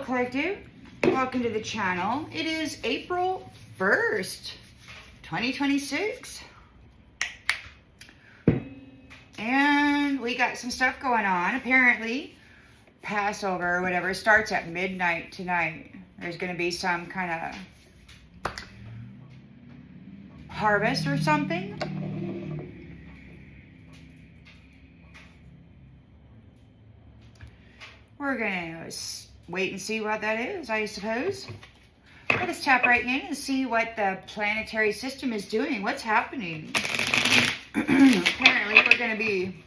Collective, welcome to the channel. It is April 1st, 2026. And we got some stuff going on. Apparently, Passover or whatever starts at midnight tonight. There's going to be some kind of harvest or something. We're going to wait and see what that is, I suppose. Let us tap right in and see what the planetary system is doing. What's happening? Apparently, we're going to be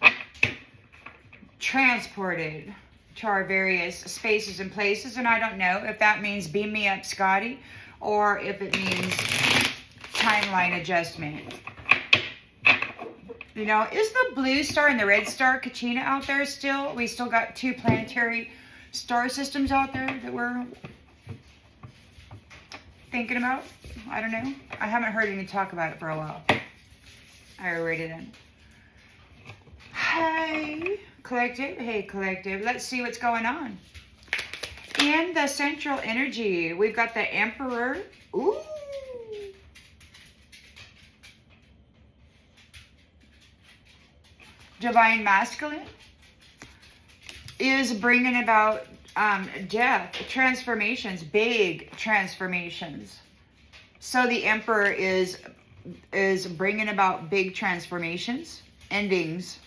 transported to our various spaces and places. And I don't know if that means beam me up, Scotty, or if it means timeline adjustment. You know, is the blue star and the red star Kachina out there still? We still got two planetary star systems out there that we're thinking about. I don't know. I haven't heard any talk about it for a while. I read it in. Hey, Collective. Hey, Collective. Let's see what's going on. In the central energy, we've got the Emperor. Ooh. Divine Masculine is bringing about death, transformations, big transformations. So the Emperor is bringing about big transformations, endings.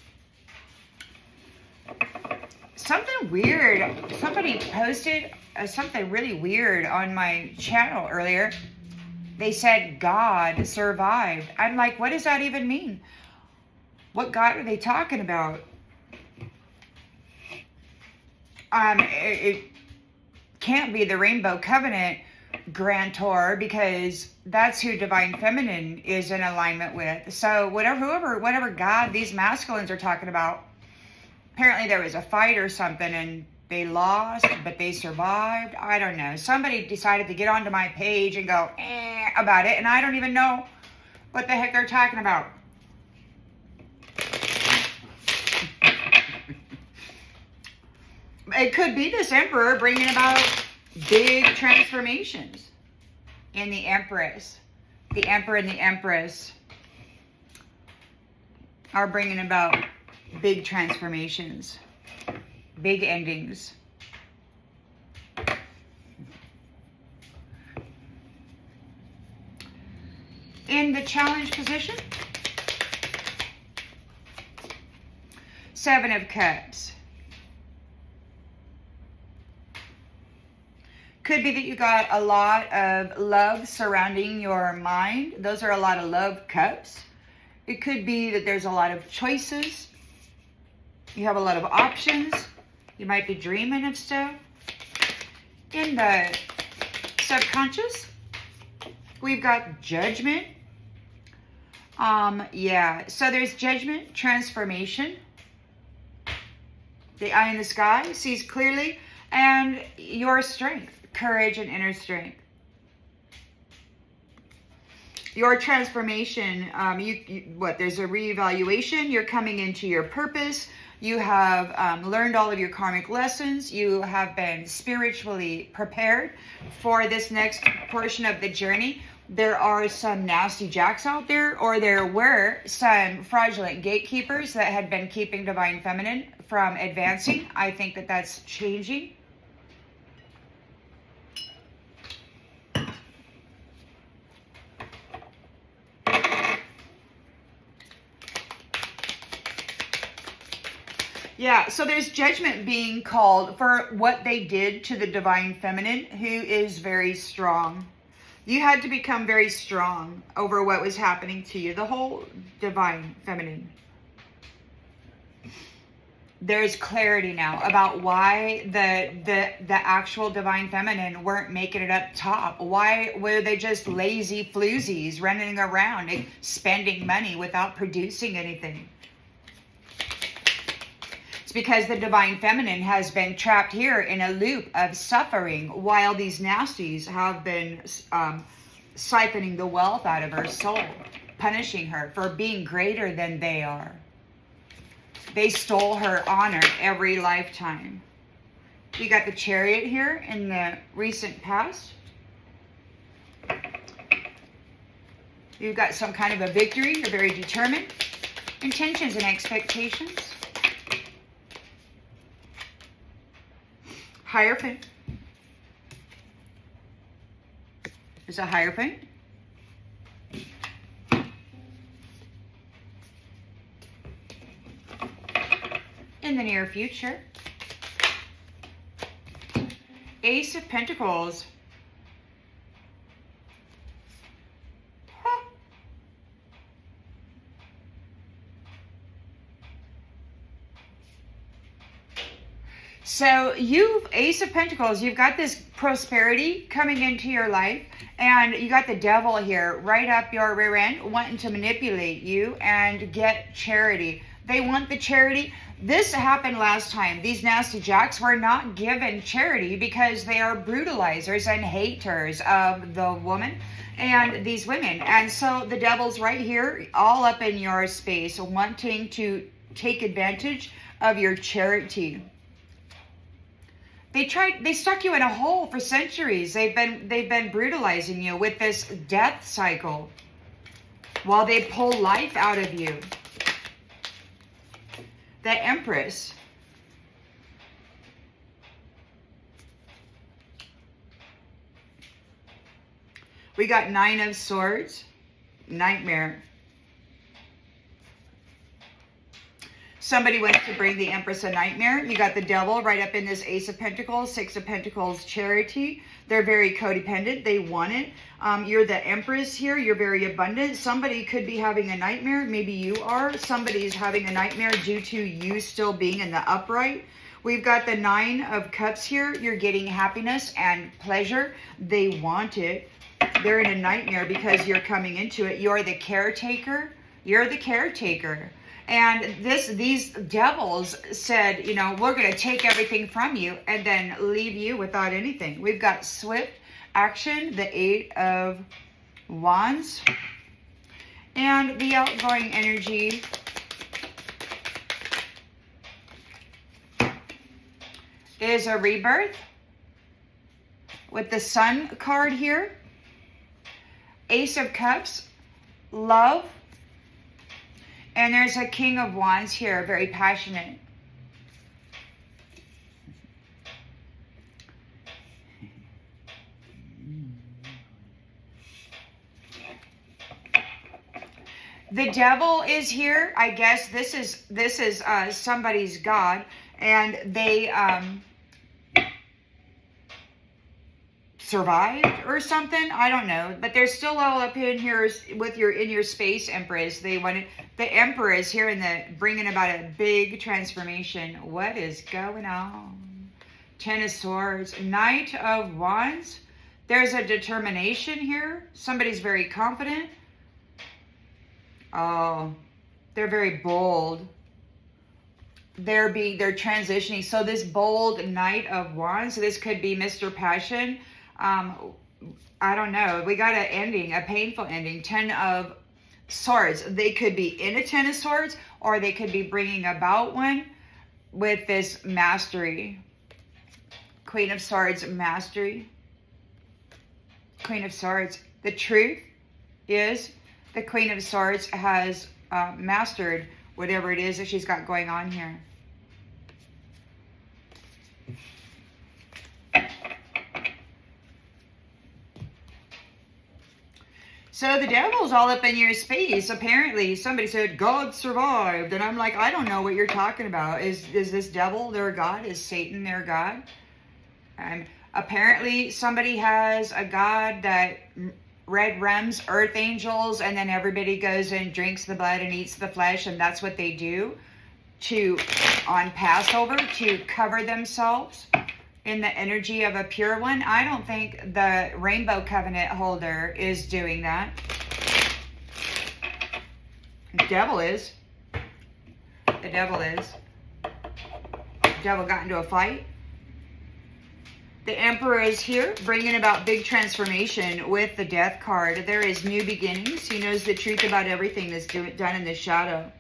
Something weird. Somebody posted something really weird on my channel earlier. They said God survived. I'm like, what does that even mean? What God are they talking about? It can't be the Rainbow Covenant Grantor, because that's who Divine Feminine is in alignment with. So whatever God these masculines are talking about, apparently there was a fight or something and they lost, but they survived. I don't know. Somebody decided to get onto my page and go about it, and I don't even know what the heck they're talking about. It could be this Emperor bringing about big transformations in the Empress. The Emperor and the Empress are bringing about big transformations, big endings. In the challenge position, Seven of Cups. Could be that you got a lot of love surrounding your mind. Those are a lot of love cups. It could be that there's a lot of choices. You have a lot of options. You might be dreaming of stuff. In the subconscious, we've got Judgment. Yeah, so there's Judgment, transformation. The eye in the sky sees clearly, and your strength. Courage and inner strength. Your transformation, there's a reevaluation. You're coming into your purpose. You have learned all of your karmic lessons. You have been spiritually prepared for this next portion of the journey. There are some nasty jacks out there, or there were some fraudulent gatekeepers that had been keeping Divine Feminine from advancing. I think that that's changing. Yeah, so there's judgment being called for what they did to the Divine Feminine, who is very strong. You had to become very strong over what was happening to you, the whole Divine Feminine. There's clarity now about why the actual Divine Feminine weren't making it up top. Why were they just lazy floozies running around and spending money without producing anything? It's because the Divine Feminine has been trapped here in a loop of suffering while these nasties have been siphoning the wealth out of her soul, punishing her for being greater than they are. They stole her honor every lifetime. You got the Chariot here in the recent past. You've got some kind of a victory. You're very determined. Intentions and expectations. Hierophant. There's a Hierophant. In the near future. Ace of Pentacles. So Ace of Pentacles, you've got this prosperity coming into your life, and you got the Devil here right up your rear end wanting to manipulate you and get charity. They want the charity. This happened last time. These nasty jacks were not given charity because they are brutalizers and haters of the woman and these women. And so the Devil's right here all up in your space wanting to take advantage of your charity. They stuck you in a hole for centuries. They've been brutalizing you with this death cycle while they pull life out of you. The Empress. We got Nine of Swords, Nightmare. Somebody wants to bring the Empress a nightmare. You got the Devil right up in this Ace of Pentacles, Six of Pentacles, Charity. They're very codependent. They want it. You're the Empress here. You're very abundant. Somebody could be having a nightmare. Maybe you are. Somebody's having a nightmare due to you still being in the upright. We've got the Nine of Cups here. You're getting happiness and pleasure. They want it. They're in a nightmare because you're coming into it. You're the caretaker. You're the caretaker. And these devils said, you know, we're going to take everything from you and then leave you without anything. We've got swift action, the Eight of Wands. And the outgoing energy is a rebirth with the Sun card here. Ace of Cups, love. And there's a King of Wands here, very passionate. The Devil is here. I guess this is somebody's god, and they survived or something. I don't know, but they're still all up in here with in your space, Empress. They wanted the Emperor is here in the bringing about a big transformation. What is going on? Ten of Swords, Knight of Wands. There's a determination here. Somebody's very confident. Oh, they're very bold. They're transitioning. So this bold Knight of Wands. So this could be Mr. Passion. I don't know. We got an ending, a painful ending. Ten of Swords. They could be in a Ten of Swords, or they could be bringing about one with this mastery. Queen of Swords, mastery. Queen of Swords. The truth is the Queen of Swords has mastered whatever it is that she's got going on here. So the Devil's all up in your space. Apparently, somebody said, God survived. And I'm like, I don't know what you're talking about. Is this Devil their God? Is Satan their God? And apparently, somebody has a God that red realms, earth angels, and then everybody goes and drinks the blood and eats the flesh. And that's what they do on Passover to cover themselves in the energy of a pure one. I don't think the Rainbow Covenant holder is doing that. The Devil is. The Devil is. The Devil got into a fight. The Emperor is here, bringing about big transformation with the Death card. There is new beginnings. He knows the truth about everything that's done in the shadow.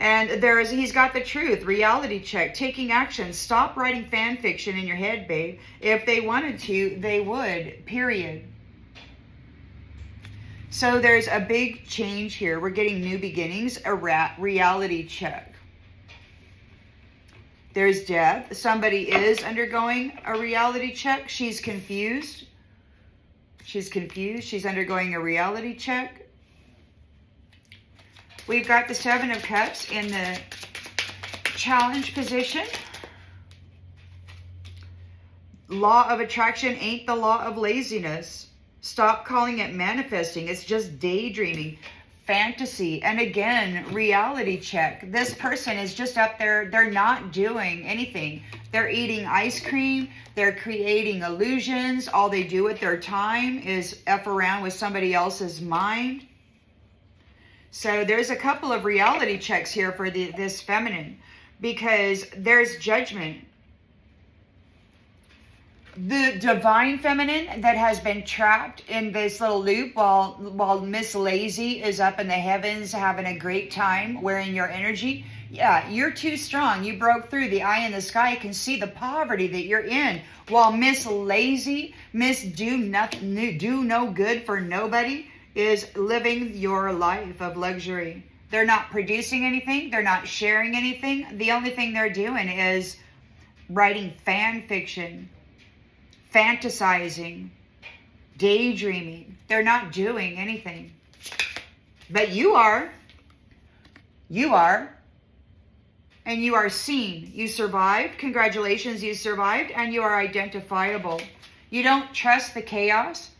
And he's got the truth, reality check, taking action. Stop writing fan fiction in your head, babe. If they wanted to, they would, period. So there's a big change here. We're getting new beginnings, a reality check. There's death. Somebody is undergoing a reality check. She's confused. She's confused. She's undergoing a reality check. We've got the Seven of Cups in the challenge position. Law of attraction ain't the law of laziness. Stop calling it manifesting. It's just daydreaming, fantasy. And again, reality check. This person is just up there. They're not doing anything. They're eating ice cream. They're creating illusions. All they do with their time is F around with somebody else's mind. So there's a couple of reality checks here for this feminine, because there's judgment. The divine feminine that has been trapped in this little loop while Miss Lazy is up in the heavens having a great time wearing your energy. Yeah, you're too strong. You broke through. The eye in the sky can see the poverty that you're in. While Miss Lazy, Miss do no good for nobody, is living your life of luxury. They're not producing anything. They're not sharing anything. The only thing they're doing is writing fan fiction, fantasizing, daydreaming. They're not doing anything. But you are. You are. And you are seen. You survived. Congratulations, you survived. And you are identifiable. You don't trust the chaos.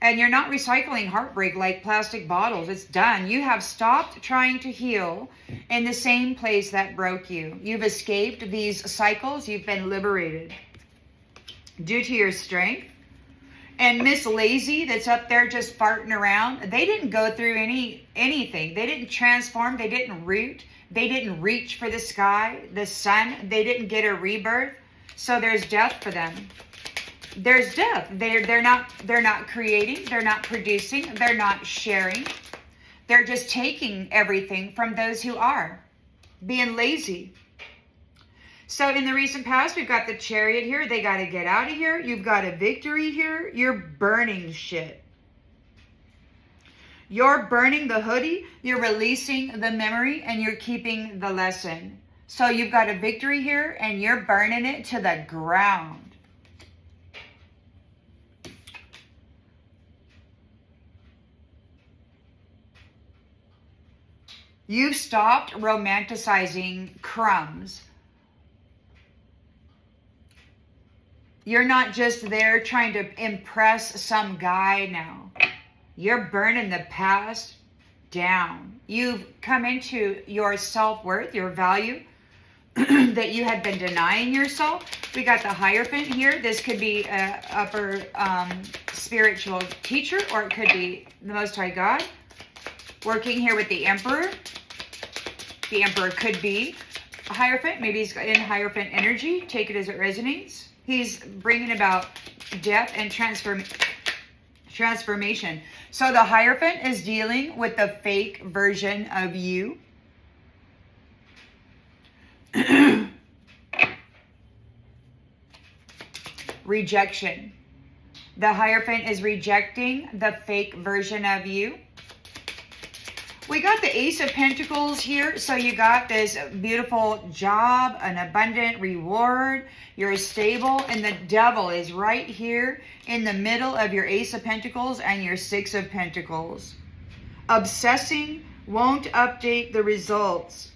And you're not recycling heartbreak like plastic bottles. It's done. You have stopped trying to heal in the same place that broke you. You've escaped these cycles. You've been liberated due to your strength. And Miss Lazy that's up there just farting around, they didn't go through anything. They didn't transform. They didn't root. They didn't reach for the sky, the sun. They didn't get a rebirth. So there's death for them. There's death. They're not creating. They're not producing. They're not sharing. They're just taking everything from those who are being lazy. So in the recent past, we've got the Chariot here. They got to get out of here. You've got a victory here. You're burning shit. You're burning the hoodie. You're releasing the memory, and you're keeping the lesson. So you've got a victory here, and you're burning it to the ground. You've stopped romanticizing crumbs. You're not just there trying to impress some guy now. You're burning the past down. You've come into your self-worth, your value that you had been denying yourself. We got the Hierophant here. This could be an upper spiritual teacher, or it could be the Most High God. Working here with the Emperor. The Emperor could be a Hierophant. Maybe he's in Hierophant energy. Take it as it resonates. He's bringing about death and transformation. So the Hierophant is dealing with the fake version of you. Rejection. The Hierophant is rejecting the fake version of you. We got the Ace of Pentacles here. So you got this beautiful job, an abundant reward. You're stable. And the Devil is right here in the middle of your Ace of Pentacles and your Six of Pentacles. Obsessing won't update the results.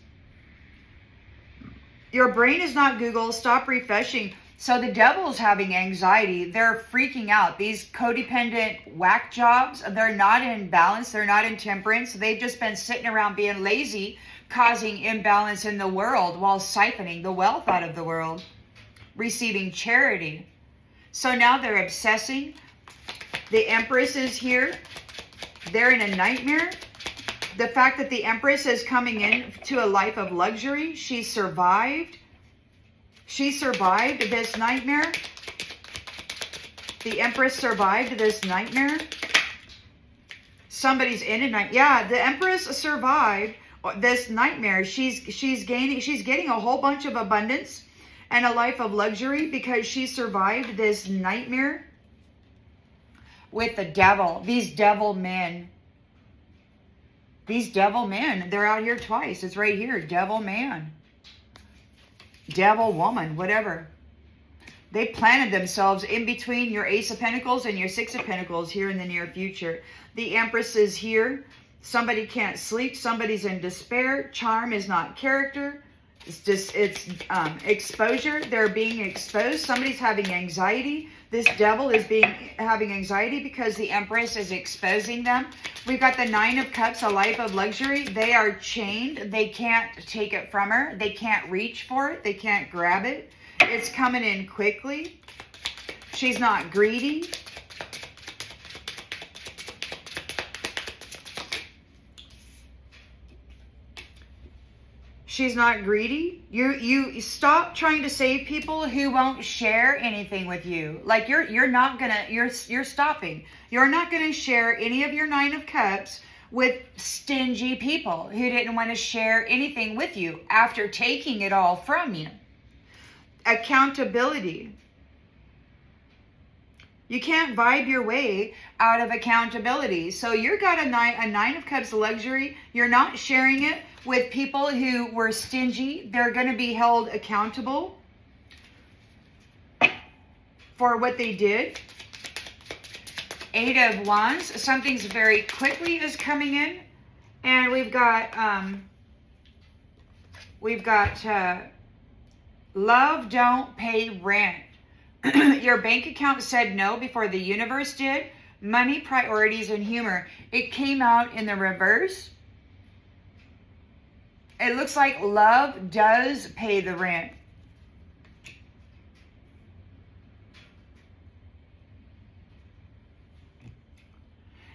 Your brain is not Google. Stop refreshing. So the Devil's having anxiety. They're freaking out. These codependent whack jobs, they're not in balance. They're not in temperance. They've just been sitting around being lazy, causing imbalance in the world while siphoning the wealth out of the world, receiving charity. So now they're obsessing. The Empress is here. They're in a nightmare. The fact that the Empress is coming in to a life of luxury, she survived. She survived this nightmare. The Empress survived this nightmare. Somebody's in a night. Yeah, the Empress survived this nightmare, she's getting a whole bunch of abundance and a life of luxury because she survived this nightmare with the devil. These devil men, they're out here twice. It's right here. Devil man, devil woman, whatever. They planted themselves in between your Ace of Pentacles and your Six of Pentacles here in the near future. The Empress is here. Somebody can't sleep. Somebody's in despair. Charm is not character. It's exposure. They're being exposed. Somebody's having anxiety. This devil is having anxiety because the Empress is exposing them. We've got the Nine of Cups, a life of luxury. They are chained. They can't take it from her. They can't reach for it. They can't grab it. It's coming in quickly. She's not greedy. She's not greedy. You stop trying to save people who won't share anything with you. Like you're stopping. You're not gonna share any of your Nine of Cups with stingy people who didn't want to share anything with you after taking it all from you. Accountability. You can't vibe your way out of accountability. So you've got a Nine of Cups luxury. You're not sharing it with people who were stingy. They're going to be held accountable for what they did. Eight of Wands. Something's very quickly is coming in. And we've got love don't pay rent. Your bank account said no before the universe did. Money, priorities, and humor. It came out in the reverse. It looks like love does pay the rent.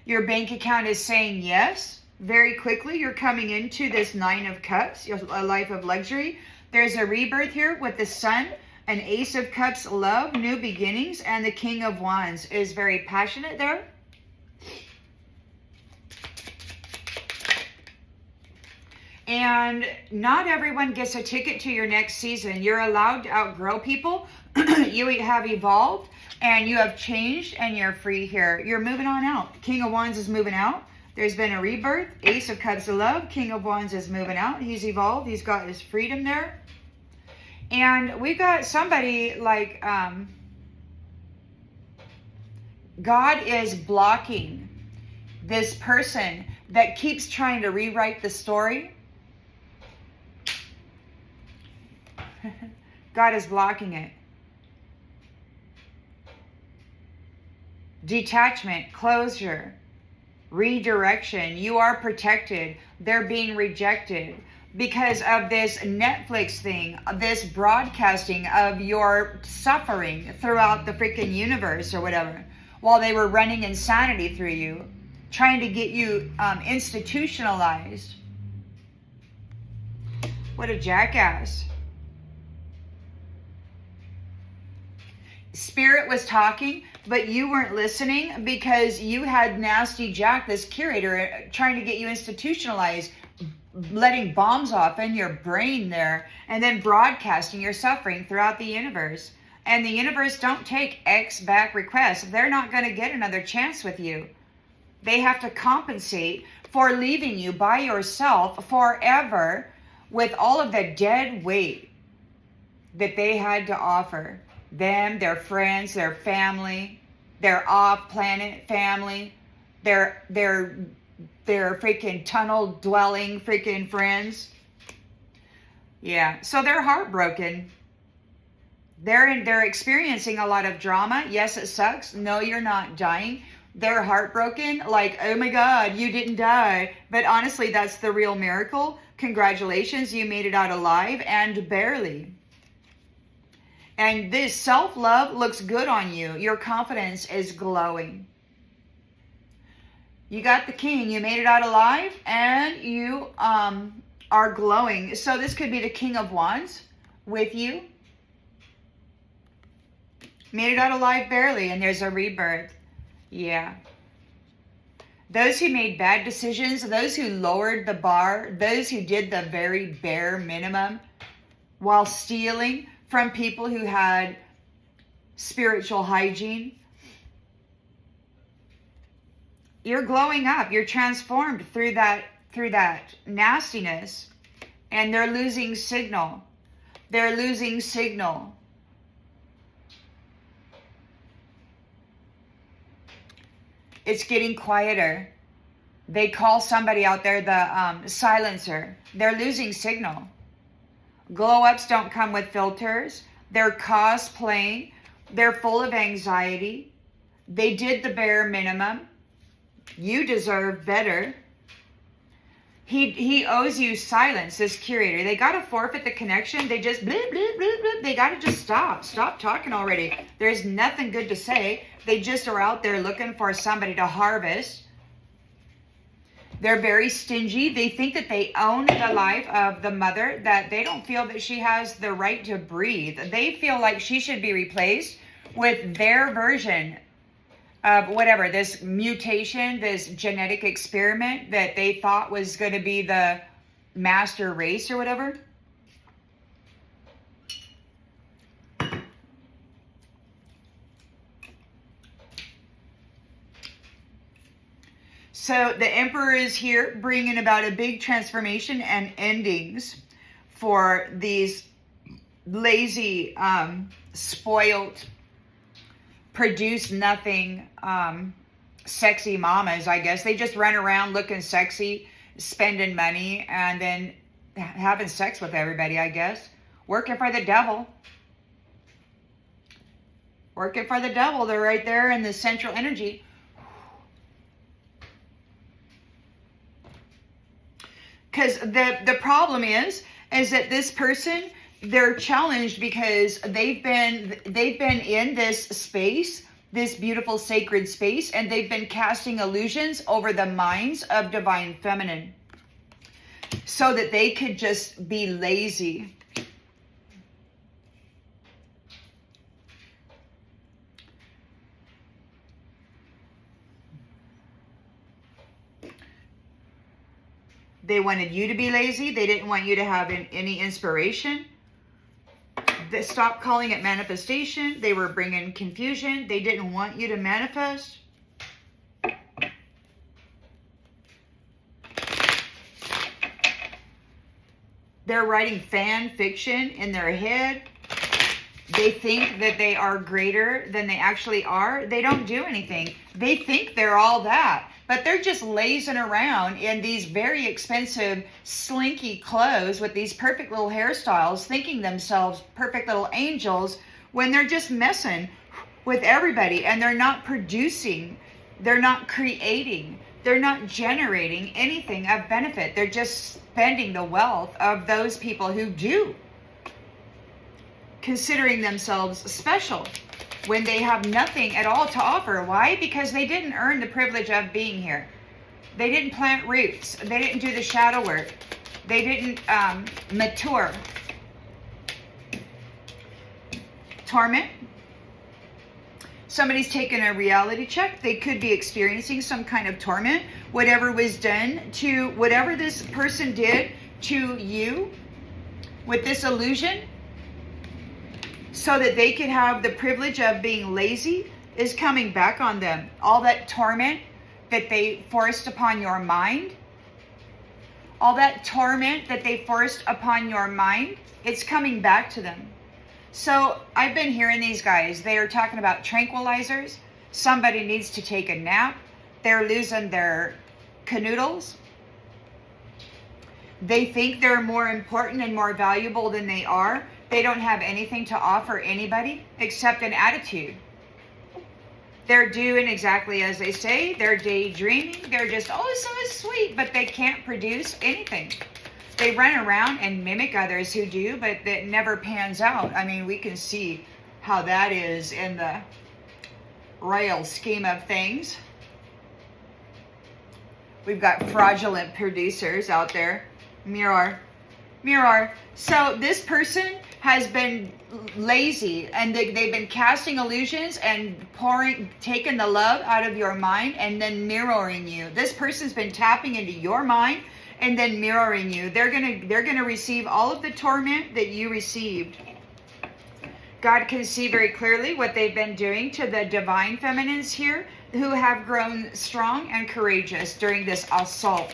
Your bank account is saying yes. Very quickly, you're coming into this Nine of Cups, a life of luxury. There's a rebirth here with the Sun, an Ace of Cups, love, new beginnings, and the King of Wands is very passionate there. And not everyone gets a ticket to your next season. You're allowed to outgrow people. You have evolved and you have changed and you're free here. You're moving on out. King of Wands is moving out. There's been a rebirth. Ace of Cups of love. King of Wands is moving out. He's evolved. He's got his freedom there. And we got somebody like God is blocking this person that keeps trying to rewrite the story. God is blocking it. Detachment, closure, redirection. You are protected. They're being rejected because of this Netflix thing, this broadcasting of your suffering throughout the freaking universe or whatever, while they were running insanity through you, trying to get you institutionalized. What a jackass. Spirit was talking, but you weren't listening because you had Nasty Jack, this curator, trying to get you institutionalized, letting bombs off in your brain there, and then broadcasting your suffering throughout the universe. And the universe don't take X back requests. They're not going to get another chance with you. They have to compensate for leaving you by yourself forever with all of the dead weight that they had to offer. Them, their friends, their family, their off-planet family, their freaking tunnel-dwelling freaking friends. Yeah, so they're heartbroken. They're experiencing a lot of drama. Yes, it sucks. No, you're not dying. They're heartbroken, like, oh my God, you didn't die. But honestly, that's the real miracle. Congratulations, you made it out alive and barely. And this self-love looks good on you. Your confidence is glowing. You got the king. You made it out alive and you are glowing. So this could be the King of Wands with you. Made it out alive barely and there's a rebirth. Yeah. Those who made bad decisions, those who lowered the bar, those who did the very bare minimum while stealing from people who had spiritual hygiene. You're glowing up. You're transformed through that nastiness, and they're losing signal. They're losing signal. It's getting quieter. They call somebody out there the silencer. They're losing signal. Glow-ups don't come with filters. They're cosplaying. They're full of anxiety. They did the bare minimum. You deserve better. He owes you silence, this curator. They got to forfeit the connection. They just, blip, blip, blip, blip. They got to just stop. Stop talking already. There's nothing good to say. They just are out there looking for somebody to harvest. They're very stingy. They think that they own the life of the mother, that they don't feel that she has the right to breathe. They feel like she should be replaced with their version of whatever, this mutation, this genetic experiment that they thought was going to be the master race or whatever. So the Emperor is here bringing about a big transformation and endings for these lazy, spoiled, produce nothing, sexy mamas, I guess. They just run around looking sexy, spending money, and then having sex with everybody, I guess. Working for the devil. Working for the devil. They're right there in the central energy. Because the problem is that this person, they're challenged because they've been in this space, this beautiful sacred space, and they've been casting illusions over the minds of divine feminine so that they could just be lazy. They wanted you to be lazy. They didn't want you to have any inspiration. They stopped calling it manifestation. They were bringing confusion. They didn't want you to manifest. They're writing fan fiction in their head. They think that they are greater than they actually are. They don't do anything. They think they're all that. But they're just lazing around in these very expensive, slinky clothes with these perfect little hairstyles, thinking themselves perfect little angels when they're just messing with everybody. And they're not producing. They're not creating. They're not generating anything of benefit. They're just spending the wealth of those people who do, considering themselves special when they have nothing at all to offer. Why? Because they didn't earn the privilege of being here. They didn't plant roots. They didn't do the shadow work. They didn't mature. Torment. Somebody's taken a reality check. They could be experiencing some kind of torment. Whatever was done to, whatever this person did to you with this illusion, so that they could have the privilege of being lazy, is coming back on them. All that torment that they forced upon your mind, all that torment that they forced upon your mind, it's coming back to them. So I've been hearing these guys, they are talking about tranquilizers. Somebody needs to take a nap. They're losing their canoodles. They think they're more important and more valuable than they are. They don't have anything to offer anybody except an attitude. They're doing exactly as they say. They're daydreaming. They're just, oh, so sweet, but they can't produce anything. They run around and mimic others who do, but that never pans out. I mean, we can see how that is in the royal scheme of things. We've got fraudulent producers out there. Mirror. So this person, has been lazy, and they've been casting illusions and taking the love out of your mind and then mirroring you. This person's been tapping into your mind and then mirroring you. They're gonna receive all of the torment that you received. God can see very clearly what they've been doing to the divine feminines here, who have grown strong and courageous during this assault.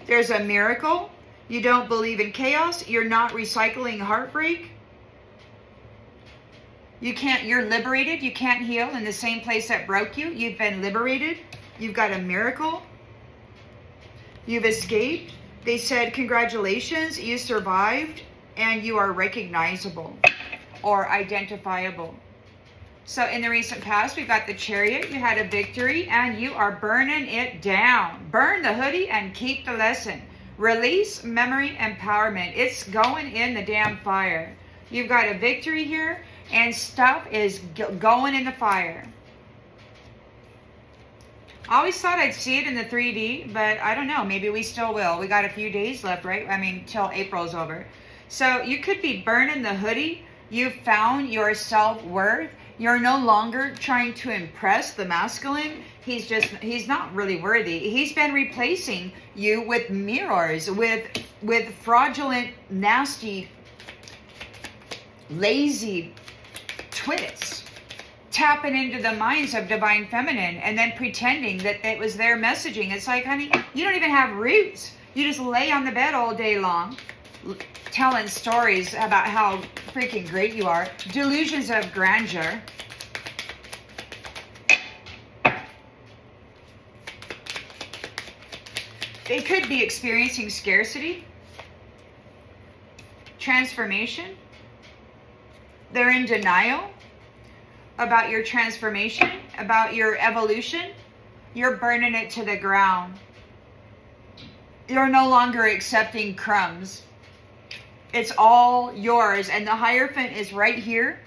There's a miracle. You don't believe in chaos. You're not recycling heartbreak. You're liberated. You can't heal in the same place that broke you. You've been liberated. You've got a miracle. You've escaped. They said, congratulations, you survived, and you are recognizable or identifiable. So in the recent past, we've got the Chariot. You had a victory, and you are burning it down. Burn the hoodie and keep the lesson. Release memory empowerment. It's going in the damn fire. You've got a victory here, and stuff is going in the fire. I always thought I'd see it in the 3D, but I don't know. Maybe we still will. We got a few days left, right? I mean, till April's over. So you could be burning the hoodie. You've found your self-worth. You're no longer trying to impress the masculine. He's not really worthy. He's been replacing you with mirrors, with fraudulent, nasty, lazy twits, tapping into the minds of divine feminine and then pretending that it was their messaging. It's like, honey, you don't even have roots. You just lay on the bed all day long, telling stories about how freaking great you are. Delusions of grandeur. They could be experiencing scarcity, transformation. They're in denial about your transformation, about your evolution. You're burning it to the ground. You're no longer accepting crumbs. It's all yours. And the hierophant is right here,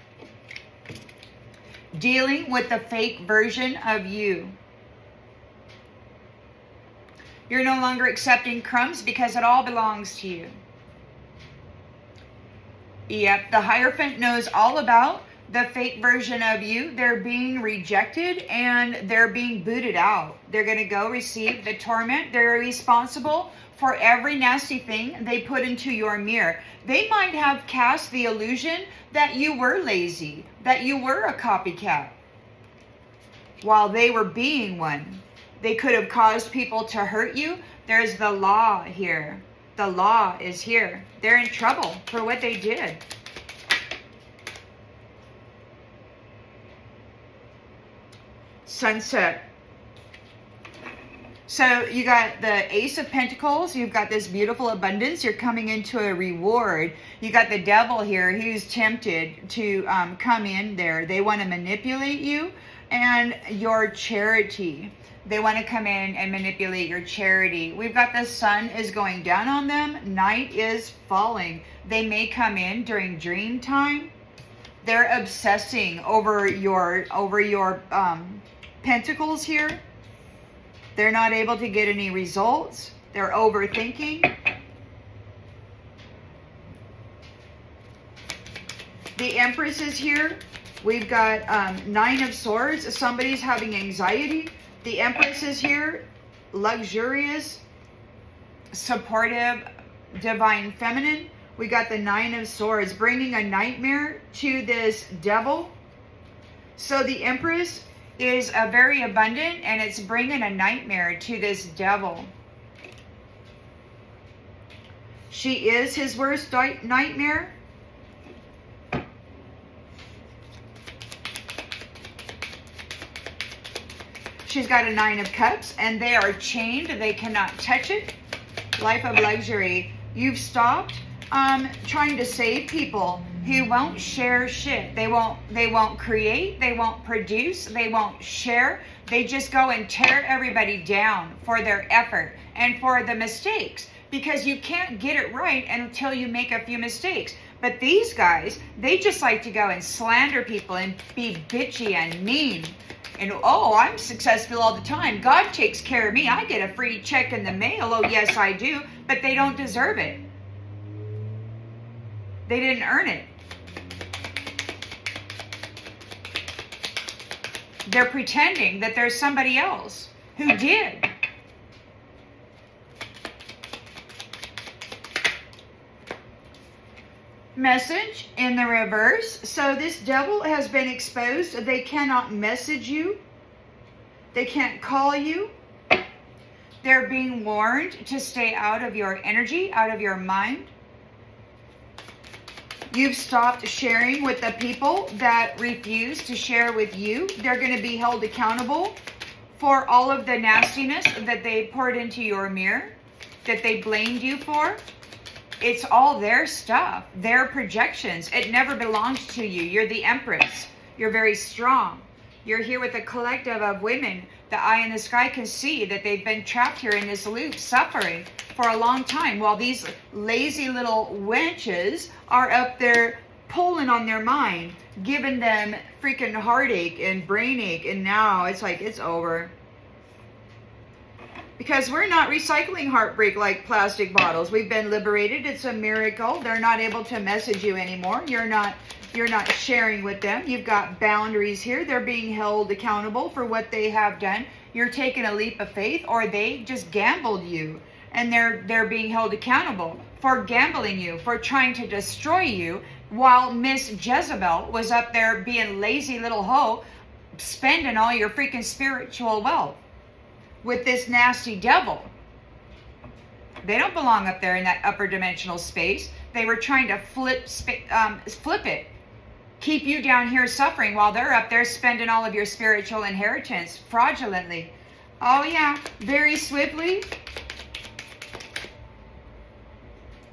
dealing with the fake version of you. You're no longer accepting crumbs because it all belongs to you. Yep, the hierophant knows all about the fake version of you. They're being rejected and they're being booted out. They're going to go receive the torment. They're responsible for every nasty thing they put into your mirror. They might have cast the illusion that you were lazy, that you were a copycat, while they were being one. They could have caused people to hurt you. There's the law here. The law is here. They're in trouble for what they did. Sunset. So you got the Ace of Pentacles. You've got this beautiful abundance. You're coming into a reward. You got the devil here who's tempted to come in there. They want to manipulate you and your charity. They want to come in and manipulate your charity. We've got the sun is going down on them. Night is falling. They may come in during dream time. They're obsessing over your pentacles here. They're not able to get any results. They're overthinking. The Empress is here. We've got 9 of Swords. Somebody's having anxiety. The Empress is here. Luxurious, supportive, divine feminine. We got the 9 of Swords, bringing a nightmare to this devil. So the Empress is very abundant, and it's bringing a nightmare to this devil. She is his worst nightmare. She's got a 9 of Cups, and they are chained. They cannot touch it. Life of luxury. You've stopped trying to save people who won't share shit. They won't create. They won't produce. They won't share. They just go and tear everybody down for their effort and for the mistakes, because you can't get it right until you make a few mistakes. But these guys, they just like to go and slander people and be bitchy and mean. And, oh, I'm successful all the time. God takes care of me. I get a free check in the mail. Oh, yes, I do. But they don't deserve it. They didn't earn it. They're pretending that there's somebody else who did. Message in the reverse. So this devil has been exposed. They cannot message you. They can't call you. They're being warned to stay out of your energy, out of your mind. You've stopped sharing with the people that refuse to share with you. They're going to be held accountable for all of the nastiness that they poured into your mirror, that they blamed you for. It's all their stuff, their projections. It never belonged to you. You're the empress. You're very strong. You're here with a collective of women. The eye in the sky can see that they've been trapped here in this loop, suffering for a long time, while these lazy little wenches are up there pulling on their mind, giving them freaking heartache and brain ache, and now it's like it's over. Because we're not recycling heartbreak like plastic bottles. We've been liberated. It's a miracle. They're not able to message you anymore. You're not sharing with them. You've got boundaries here. They're being held accountable for what they have done. You're taking a leap of faith, or they just gambled you, and they're being held accountable for gambling you, for trying to destroy you, while Miss Jezebel was up there being lazy little hoe, spending all your freaking spiritual wealth with this nasty devil. They don't belong up there in that upper dimensional space. They were trying to flip it. Keep you down here suffering while they're up there spending all of your spiritual inheritance fraudulently. Oh yeah, very swiftly.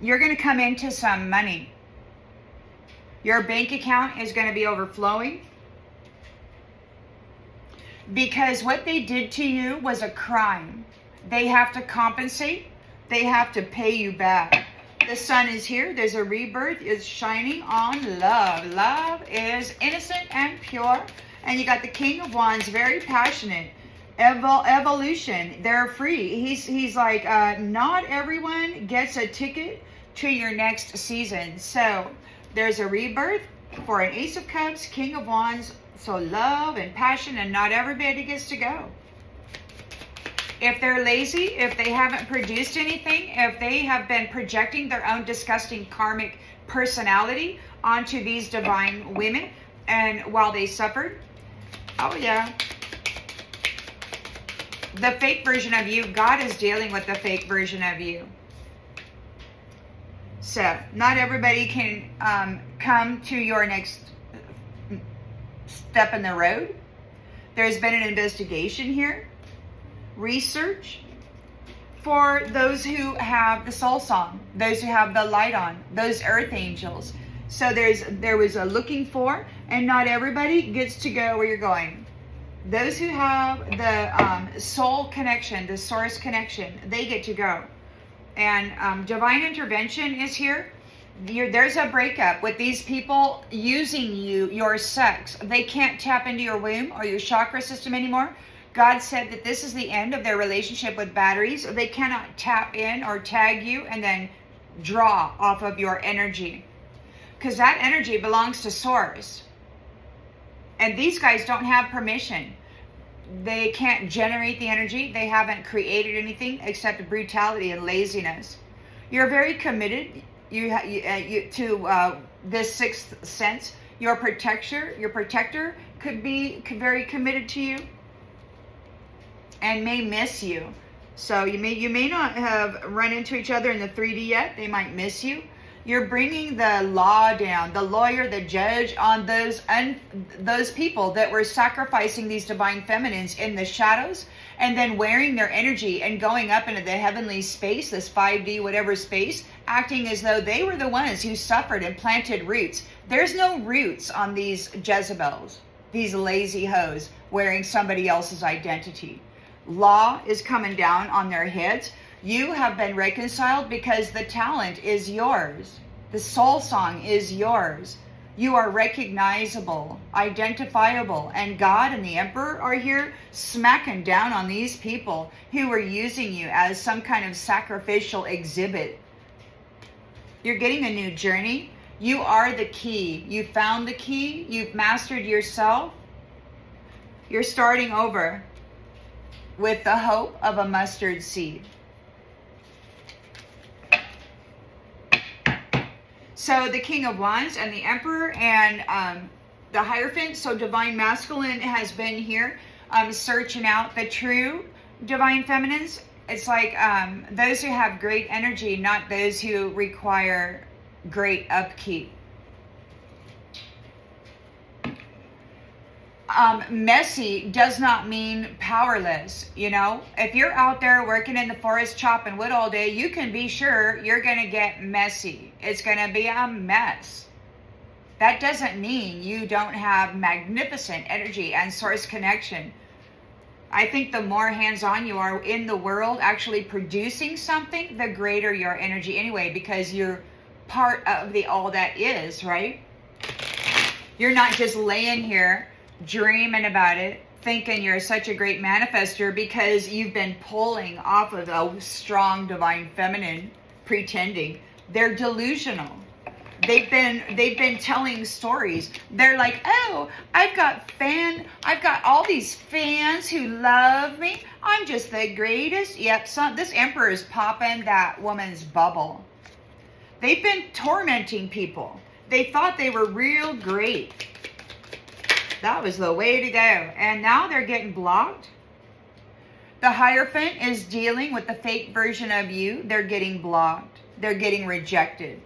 You're going to come into some money. Your bank account is going to be overflowing. Because what they did to you was a crime. They have to compensate. They have to pay you back. The sun is here. There's a rebirth. It's shining on love. Love is innocent and pure. And you got the King of Wands, very passionate. Evolution. They're free. He's like, not everyone gets a ticket to your next season. So there's a rebirth for an Ace of Cups, King of Wands. So love and passion, and not everybody gets to go. If they're lazy, if they haven't produced anything, if they have been projecting their own disgusting karmic personality onto these divine women, and while they suffered, oh yeah, the fake version of you, God is dealing with the fake version of you. So not everybody can come to your next step in the road. There's been an investigation here, research for those who have the soul song, those who have the light on, those earth angels. So there was a looking for, and not everybody gets to go where you're going. Those who have the soul connection, the source connection, they get to go. And divine intervention is here. There's a breakup with these people using you, your sex. They can't tap into your womb or your chakra system anymore. God said that this is the end of their relationship with batteries. They cannot tap in or tag you and then draw off of your energy, because that energy belongs to Source. And these guys don't have permission. They can't generate the energy. They haven't created anything except brutality and laziness. You're very committed. To this sixth sense. Your protector could be very committed to you and may miss you. So you may not have run into each other in the 3D yet. They might miss you. You're bringing the law down, the lawyer, the judge, on those people that were sacrificing these divine feminines in the shadows, and then wearing their energy and going up into the heavenly space, this 5D whatever space, acting as though they were the ones who suffered and planted roots. There's no roots on these Jezebels, these lazy hoes wearing somebody else's identity. Law is coming down on their heads. You have been reconciled because the talent is yours. The soul song is yours. You are recognizable, identifiable, and God and the Emperor are here smacking down on these people who are using you as some kind of sacrificial exhibit. You're getting a new journey. You are the key. You found the key. You've mastered yourself. You're starting over with the hope of a mustard seed. So the King of Wands and the Emperor and the Hierophant, so Divine Masculine has been here searching out the true Divine Feminines. It's like those who have great energy, not those who require great upkeep. Messy does not mean powerless, you know. If you're out there working in the forest chopping wood all day, you can be sure you're going to get messy. It's going to be a mess. That doesn't mean you don't have magnificent energy and source connection. I think the more hands-on you are in the world actually producing something, the greater your energy anyway, because you're part of the all that is, right? You're not just laying here dreaming about it, thinking you're such a great manifester because you've been pulling off of a strong Divine Feminine, pretending. They're delusional. They've been telling stories. They're like, oh, I've got all these fans who love me. I'm just the greatest. Yep, this Emperor is popping that woman's bubble. They've been tormenting people. They thought they were real great. That was the way to go. And now they're getting blocked. The Hierophant is dealing with the fake version of you. They're getting blocked. They're getting rejected.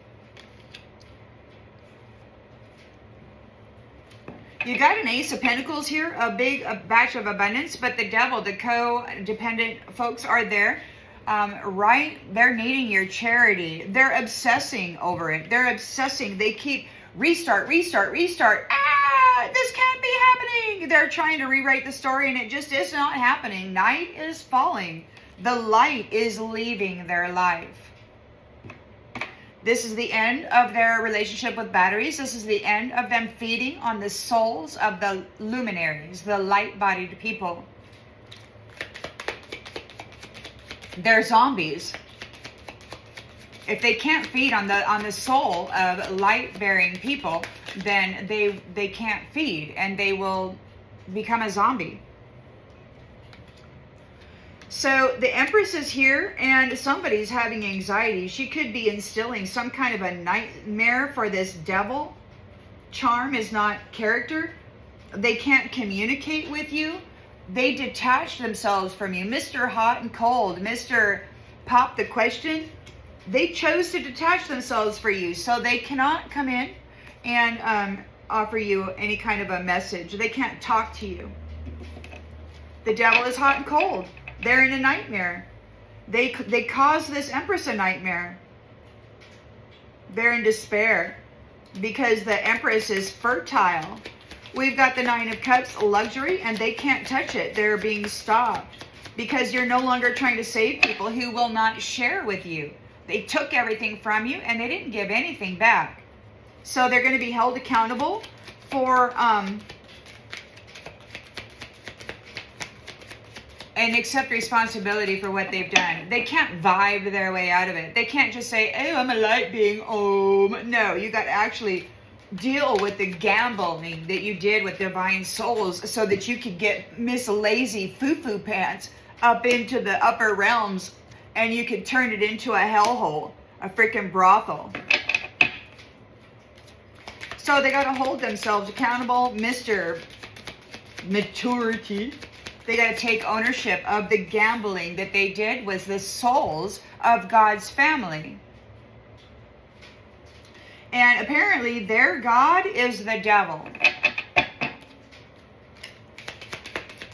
You got an Ace of Pentacles here, a batch of abundance, but the Devil, the codependent folks are there. Right? They're needing your charity. They're obsessing over it. They're obsessing. They keep restart. This can't be happening. They're trying to rewrite the story and it just is not happening. Night is falling. The light is leaving their life. This is the end of their relationship with batteries. This is the end of them feeding on the souls of the luminaries, the light-bodied people. They're zombies. If they can't feed on the soul of light-bearing people, then they can't feed and they will become a zombie. So the Empress is here and somebody's having anxiety. She could be instilling some kind of a nightmare for this Devil. Charm is not character. They can't communicate with you. They detach themselves from you. Mr. Hot and Cold, Mr. Pop the Question. They chose to detach themselves for you. So they cannot come in and offer you any kind of a message. They can't talk to you. The Devil is hot and cold. They're in a nightmare. They cause this Empress a nightmare. They're in despair because the Empress is fertile. We've got the Nine of Cups, luxury, and they can't touch it. They're being stopped because you're no longer trying to save people who will not share with you. They took everything from you and they didn't give anything back. So they're going to be held accountable for and accept responsibility for what they've done. They can't vibe their way out of it. They can't just say, oh, I'm a light being. Oh, no, you got to actually deal with the gambling that you did with divine souls so that you could get Miss Lazy Foo-Foo Pants up into the upper realms and you could turn it into a hellhole, a freaking brothel. So they got to hold themselves accountable. Mr. Maturity. They got to take ownership of the gambling that they did with the souls of God's family. And apparently their God is the devil.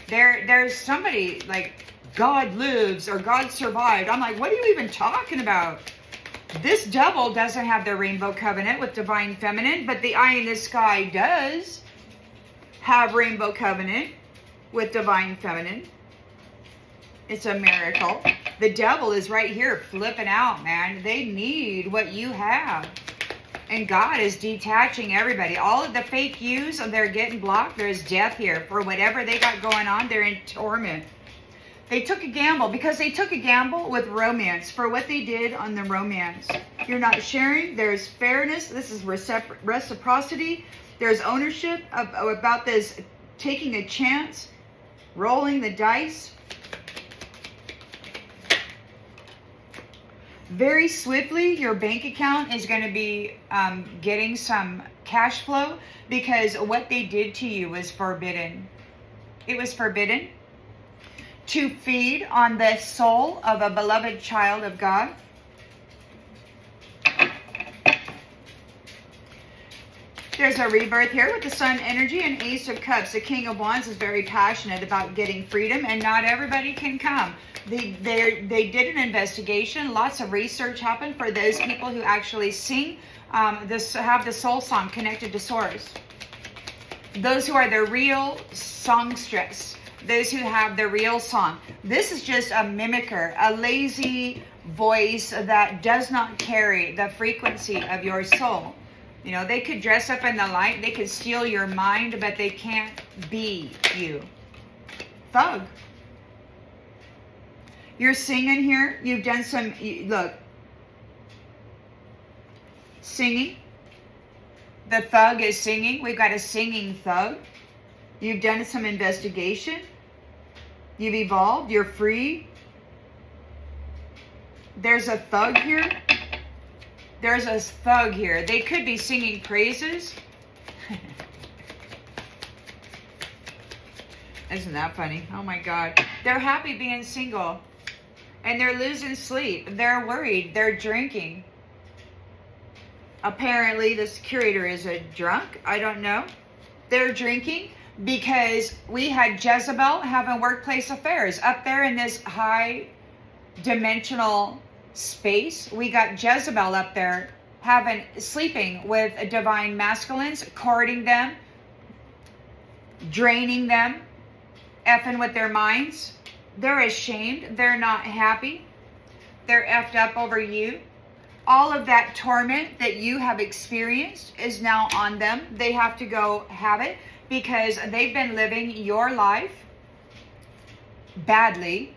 There's somebody like God lives or God survived. I'm like, what are you even talking about? This devil doesn't have the rainbow covenant with divine feminine, but the eye in the sky does have rainbow covenant with divine feminine. It's a miracle. The devil is right here flipping out, man. They need what you have. And God is detaching everybody. All of the fake yous, they're getting blocked. There's death here. For whatever they got going on, they're in torment. They took a gamble because they took a gamble with romance for what they did on the romance. You're not sharing. There's fairness. This is reciprocity. There's ownership about this, taking a chance, rolling the dice. Very swiftly, your bank account is going to be getting some cash flow because what they did to you was forbidden. It was forbidden to feed on the soul of a beloved child of God. There's a rebirth here with the sun energy and Ace of Cups. The King of Wands is very passionate about getting freedom, and not everybody can come. They did an investigation. Lots of research happened for those people who actually sing, have the soul song connected to source. Those who are the real songstress. Those who have the real song. This is just a mimicker, a lazy voice that does not carry the frequency of your soul. You know, they could dress up in the light, they could steal your mind, but they can't be you. Thug. You're singing here. You've done some, look. Singing. The thug is singing. We've got a singing thug. You've done some investigation. You've evolved. You're free. There's a thug here. There's a thug here. They could be singing praises. Isn't that funny? Oh my God. They're happy being single. And they're losing sleep. They're worried. They're drinking. Apparently, this curator is a drunk. I don't know. They're drinking because we had Jezebel having workplace affairs up there in this high dimensional space. We got Jezebel up there sleeping with divine masculines, courting them, draining them, effing with their minds. They're ashamed. They're not happy. They're effed up over you. All of that torment that you have experienced is now on them. They have to go have it because they've been living your life badly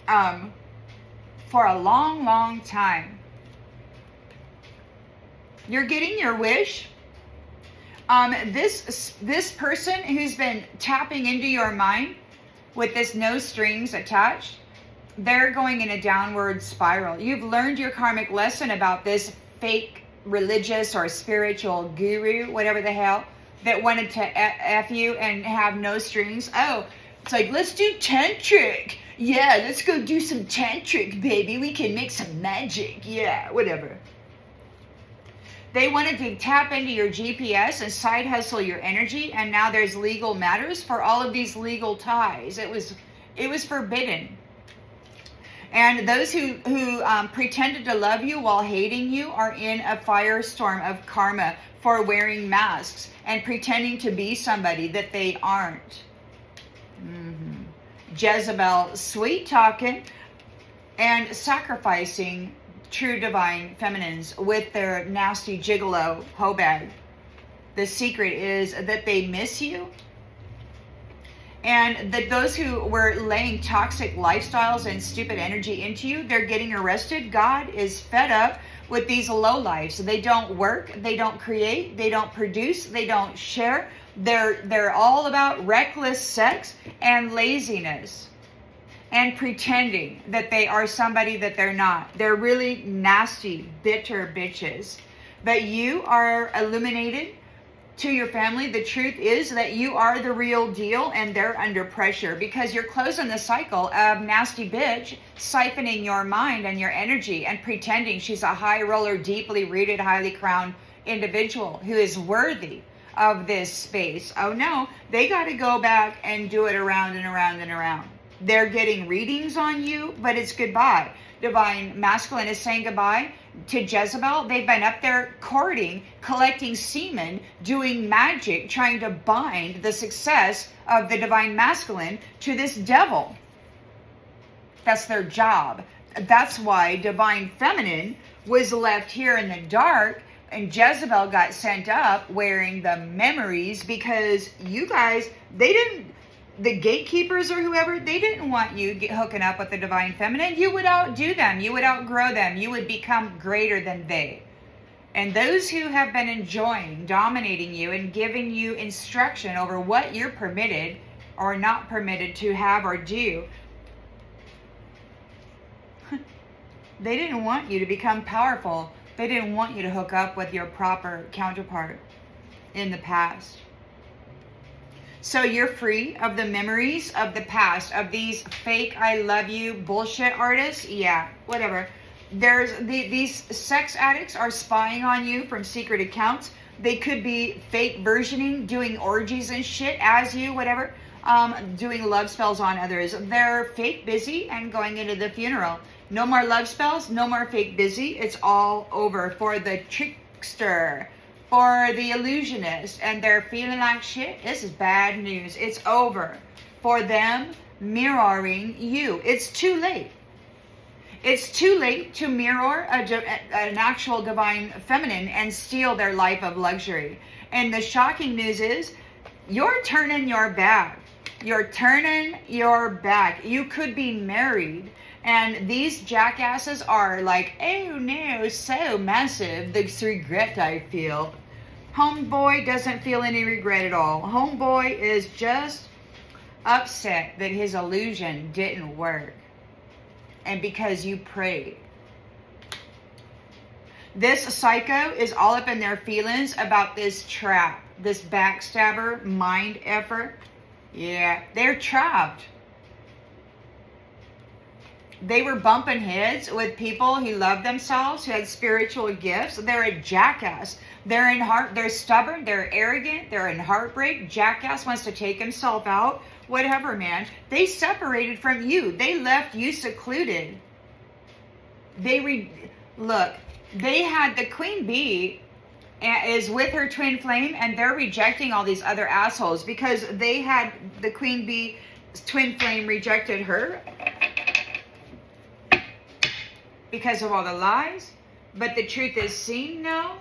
for a long, long time. You're getting your wish. This person who's been tapping into your mind with this no strings attached, they're going in a downward spiral. You've learned your karmic lesson about this fake religious or spiritual guru, whatever the hell, that wanted to F you and have no strings. Oh, it's like, let's do tantric. Yeah, let's go do some tantric, baby. We can make some magic. Yeah, whatever. They wanted to tap into your GPS and side hustle your energy, and now there's legal matters for all of these legal ties. It was forbidden. And those who pretended to love you while hating you are in a firestorm of karma for wearing masks and pretending to be somebody that they aren't. Jezebel sweet talking and sacrificing true divine feminines with their nasty gigolo hoe bag. The secret is that they miss you, and that those who were laying toxic lifestyles and stupid energy into you, they're getting arrested. God is fed up with these lowlifes. They don't work, they don't create, they don't produce, they don't share. They're all about reckless sex and laziness and pretending that they are somebody that they're not. They're really nasty, bitter bitches. But you are illuminated to your family. The truth is that you are the real deal, and they're under pressure because you're closing the cycle of nasty bitch siphoning your mind and your energy and pretending she's a high roller, deeply rooted, highly crowned individual who is worthy of this space. Oh no, they got to go back and do it around and around and around. They're getting readings on you, but it's goodbye. Divine masculine is saying goodbye to Jezebel. They've been up there courting, collecting semen, doing magic, trying to bind the success of the divine masculine to this devil. That's their job. That's why divine feminine was left here in the dark, and Jezebel got sent up wearing the memories, because you guys, they didn't the gatekeepers or whoever, they didn't want you hooking up with the divine feminine. You would outdo them. You would outgrow them. You would become greater than they. And those who have been enjoying, dominating you and giving you instruction over what you're permitted or not permitted to have or do, they didn't want you to become powerful. They didn't want you to hook up with your proper counterpart in the past. So you're free of the memories of the past, of these fake I love you bullshit artists. Yeah, whatever. There's these sex addicts are spying on you from secret accounts. They could be fake versioning, doing orgies and shit as you, whatever, doing love spells on others. They're fake busy and going into the funeral. No more love spells, no more fake busy. It's all over for the trickster, for the illusionist, and they're feeling like shit. This is bad news. It's over for them mirroring you. It's too late. It's too late to mirror an actual divine feminine and steal their life of luxury. And the shocking news is, you're turning your back. You're turning your back. You could be married, and these jackasses are like, oh no, so massive, this regret I feel. Homeboy doesn't feel any regret at all. Homeboy is just upset that his illusion didn't work. And because you prayed. This psycho is all up in their feelings about this trap, this backstabber mind effort. Yeah, they're trapped. They were bumping heads with people who loved themselves, who had spiritual gifts. They're a jackass. They're stubborn, they're arrogant, they're in heartbreak. Jackass wants to take himself out. Whatever, man. They separated from you. They left you secluded. Look, they had the queen bee is with her twin flame, and they're rejecting all these other assholes because they had the queen bee twin flame rejected her because of all the lies. But the truth is seen now.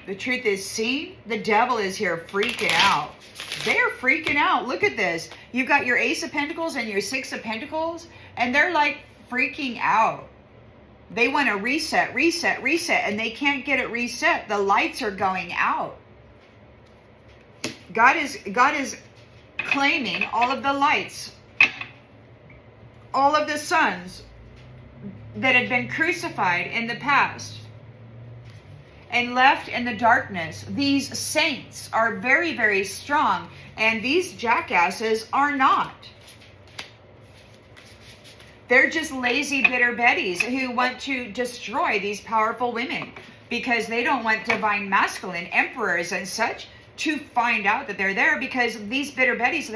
The truth is seen. The devil is here freaking out. They're freaking out. Look at this. You've got your Ace of Pentacles and your Six of Pentacles, and they're like freaking out. They want to reset, and they can't get it reset. The lights are going out. God is claiming all of the lights, all of the suns that had been crucified in the past and left in the darkness. These saints are very, very strong, and these jackasses are not. They're just lazy, bitter Bettys who want to destroy these powerful women because they don't want divine masculine emperors and such to find out that they're there, because these bitter Bettys,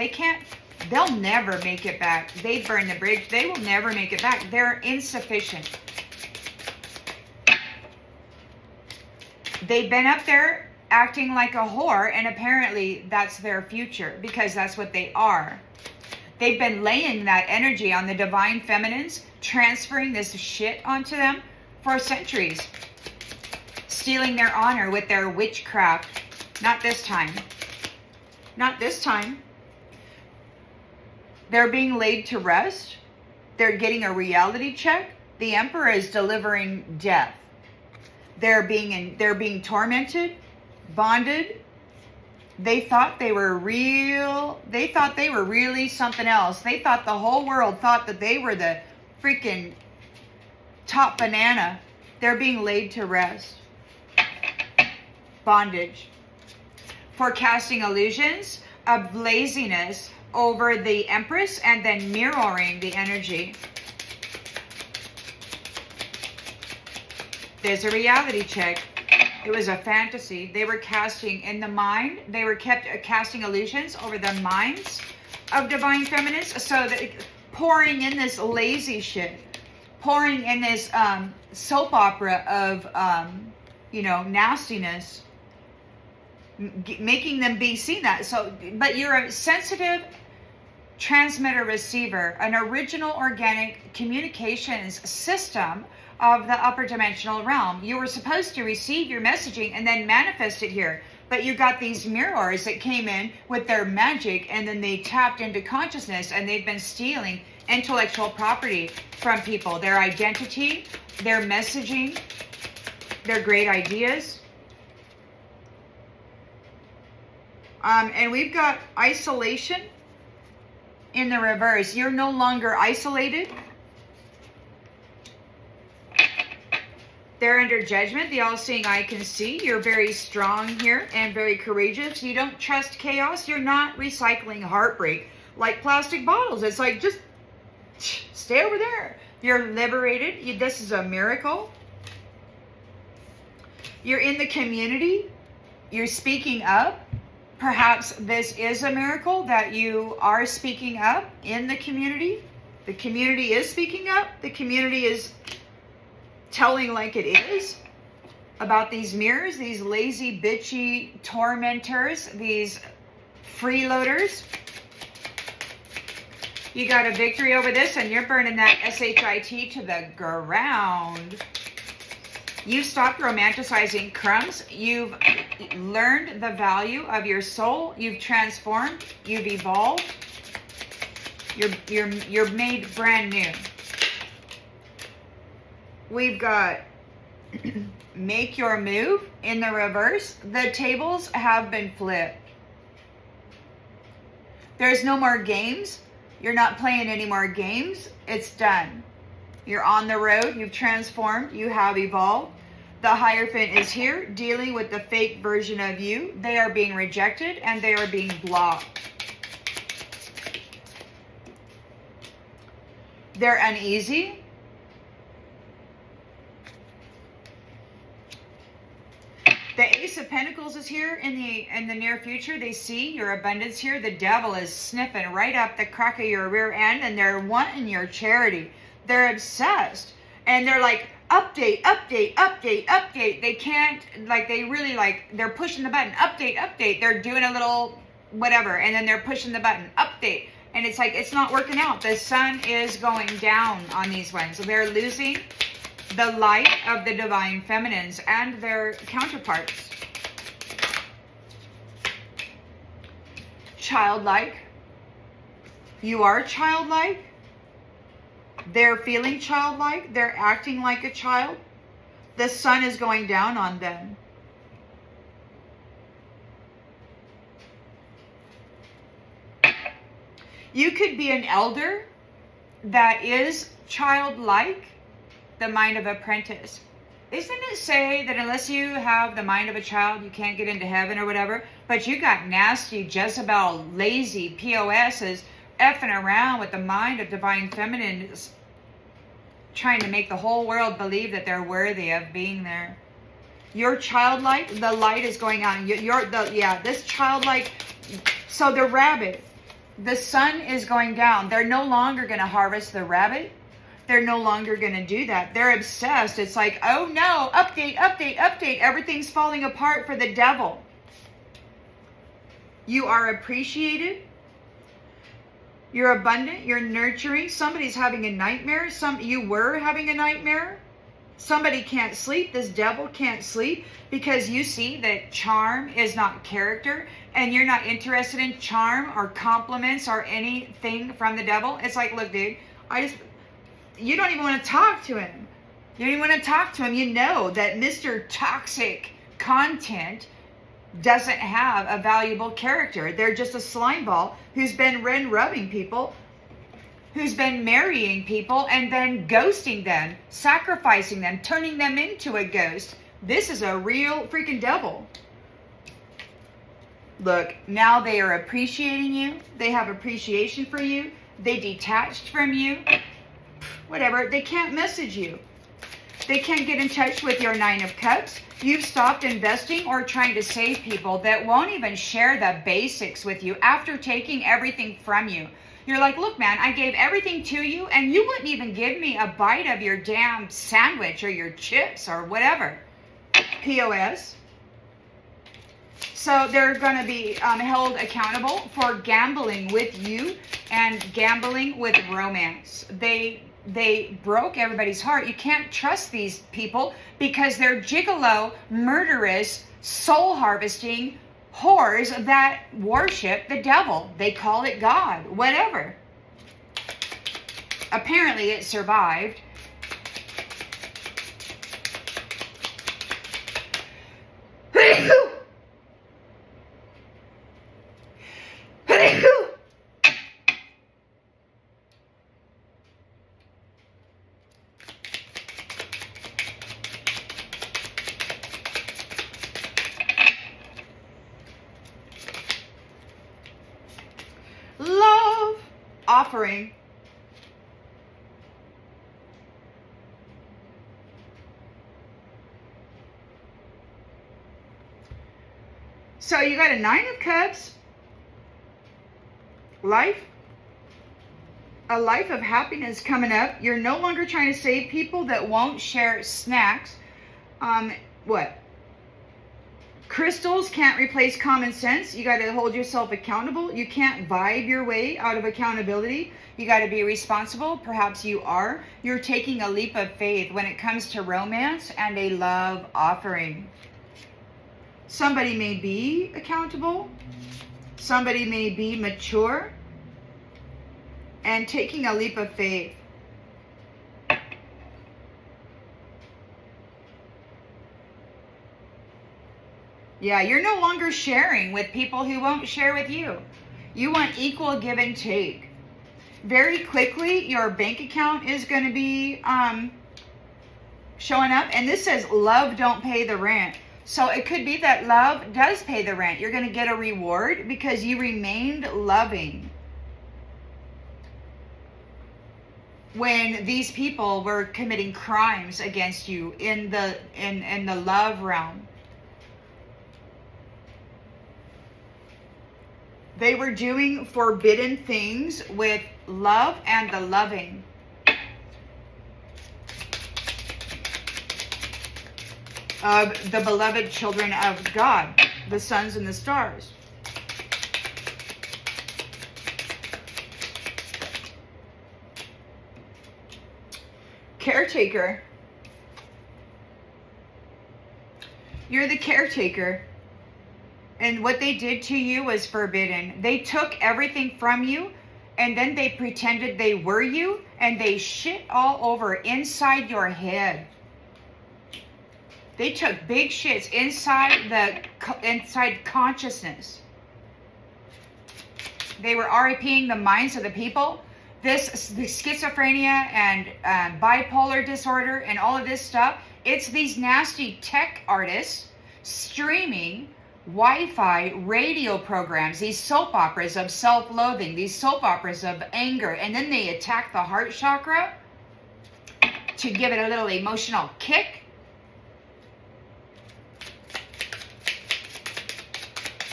they'll never make it back. They burn the bridge. They will never make it back. They're insufficient. They've been up there acting like a whore, and apparently that's their future, because that's what they are. They've been laying that energy on the divine feminines, transferring this shit onto them for centuries. Stealing their honor with their witchcraft. Not this time. Not this time. They're being laid to rest. They're getting a reality check. The Emperor is delivering death. They're being tormented, bonded. They thought they were real. They thought they were really something else. They thought the whole world thought that they were the freaking top banana. They're being laid to rest. Bondage. For casting illusions of laziness over the Empress and then mirroring the energy. There's a reality check. It was a fantasy. They were casting in the mind. They were kept casting illusions over the minds of divine feminists. So that pouring in this lazy shit, pouring in this soap opera of nastiness, making them be seen that. So, but you're a sensitive transmitter receiver, an original organic communications system of the upper dimensional realm. You were supposed to receive your messaging and then manifest it here. But you got these mirrors that came in with their magic, and then they tapped into consciousness, and they've been stealing intellectual property from people, their identity, their messaging, their great ideas. And we've got isolation in the reverse. You're no longer isolated. They're under judgment. The all-seeing eye can see. You're very strong here and very courageous. You don't trust chaos. You're not recycling heartbreak like plastic bottles. It's like, just stay over there. You're liberated. This is a miracle. You're in the community. You're speaking up. Perhaps this is a miracle that you are speaking up in the community. The community is speaking up. The community is telling like it is about these mirrors, these lazy, bitchy tormentors, these freeloaders. You got a victory over this, and you're burning that SHIT to the ground. You've stopped romanticizing crumbs. You've learned the value of your soul. You've transformed. You've evolved. You're made brand new. We've got make your move in the reverse. The tables have been flipped. There's no more games. You're not playing any more games. It's done. You're on the road. You've transformed. You have evolved. The hierophant is here dealing with the fake version of you. They are being rejected and they are being blocked. They're uneasy. The Ace of Pentacles is here in the near future. They see your abundance here. The devil is sniffing right up the crack of your rear end, and they're wanting your charity. They're obsessed. And they're like, update, update, update, update. They can't, like, they really, like, they're pushing the button. Update, update. They're doing a little whatever, and then they're pushing the button. Update. And it's like, it's not working out. The sun is going down on these ones. So they're losing the light of the divine feminines and their counterparts. Childlike. You are childlike. They're feeling childlike. They're acting like a child. The sun is going down on them. You could be an elder that is childlike, the mind of apprentice. Isn't it say that unless you have the mind of a child, you can't get into heaven or whatever? But you got nasty Jezebel, lazy POSs effing around with the mind of divine feminines, trying to make the whole world believe that they're worthy of being there. You're childlike. The light is going on. This childlike. So the rabbit, the sun is going down. They're no longer going to harvest the rabbit. They're no longer going to do that. They're obsessed. It's like, oh no, update, update, update. Everything's falling apart for the devil. You are appreciated. You're abundant. You're nurturing. Somebody's having a nightmare. You were having a nightmare. Somebody can't sleep. This devil can't sleep because you see that charm is not character, and you're not interested in charm or compliments or anything from the devil. It's like, look, dude, you don't even want to talk to him. You don't even want to talk to him. You know that Mr. Toxic Content doesn't have a valuable character. They're just a slime ball who's been rubbing people, who's been marrying people and then ghosting them, sacrificing them, turning them into a ghost. This is a real freaking devil. Look, now they are appreciating you. They have appreciation for you. They detached from you. Whatever. They can't message you. They can't get in touch with your Nine of Cups. You've stopped investing or trying to save people that won't even share the basics with you after taking everything from you. You're like, look, man, I gave everything to you and you wouldn't even give me a bite of your damn sandwich or your chips or whatever. POS. So they're going to be held accountable for gambling with you and gambling with romance. They broke everybody's heart. You can't trust these people because they're gigolo, murderous, soul harvesting whores that worship the devil. They call it God, whatever. Apparently it survived. Love offering. So you got a 9 of Cups, life, a life of happiness coming up. You're no longer trying to save people that won't share snacks. What? Crystals can't replace common sense. You got to hold yourself accountable. You can't vibe your way out of accountability. You got to be responsible. Perhaps you are. You're taking a leap of faith when it comes to romance and a love offering. Somebody may be accountable. Somebody may be mature and taking a leap of faith. Yeah, you're no longer sharing with people who won't share with you. You want equal give and take. Very quickly, your bank account is going to be showing up. And this says, love don't pay the rent. So it could be that love does pay the rent. You're going to get a reward because you remained loving when these people were committing crimes against you in the love realm. They were doing forbidden things with love and the loving. Of the beloved children of God, the sons and the stars. Caretaker. You're the caretaker. And what they did to you was forbidden. They took everything from you, and then they pretended they were you, and they shit all over inside your head. They took big shits inside consciousness. They were RIPing the minds of the people. The schizophrenia and bipolar disorder and all of this stuff, it's these nasty tech artists streaming Wi-Fi radio programs, these soap operas of self-loathing, these soap operas of anger, and then they attack the heart chakra to give it a little emotional kick.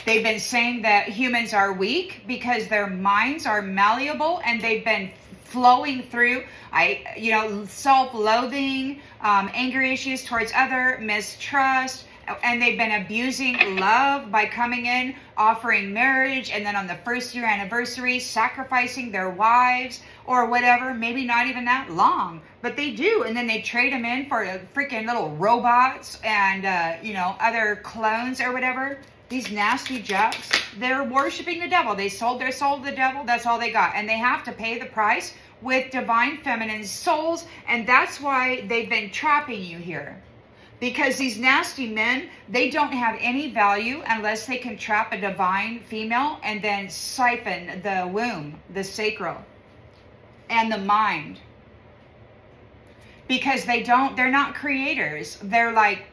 They've been saying that humans are weak because their minds are malleable, and they've been flowing through, self-loathing, anger issues towards other, mistrust, and they've been abusing love by coming in, offering marriage, and then on the first year anniversary, sacrificing their wives or whatever, maybe not even that long, but they do, and then they trade them in for freaking little robots and, other clones or whatever. These nasty jacks, they're worshiping the devil. They sold their soul to the devil. That's all they got. And they have to pay the price with divine feminine souls. And that's why they've been trapping you here. Because these nasty men, they don't have any value unless they can trap a divine female and then siphon the womb, the sacral, and the mind. Because they're not creators. They're like,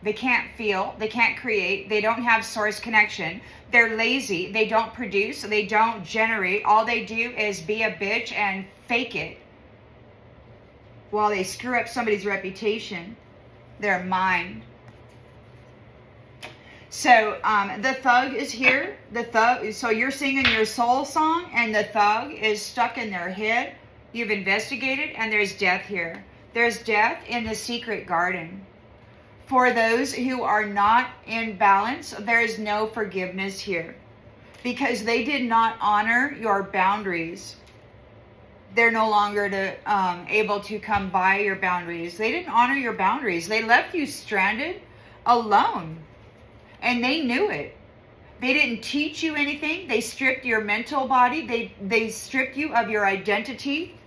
they can't feel, they can't create, they don't have source connection, they're lazy, they don't produce, they don't generate, all they do is be a bitch and fake it while they screw up somebody's reputation, their mind. So the thug is here, so you're singing your soul song and the thug is stuck in their head. You've investigated and there's death here. There's death in the secret garden. For those who are not in balance, there is no forgiveness here because they did not honor your boundaries. They're no longer able to come by your boundaries. They didn't honor your boundaries. They left you stranded alone. And they knew it. They didn't teach you anything. They stripped your mental body. They stripped you of your identity.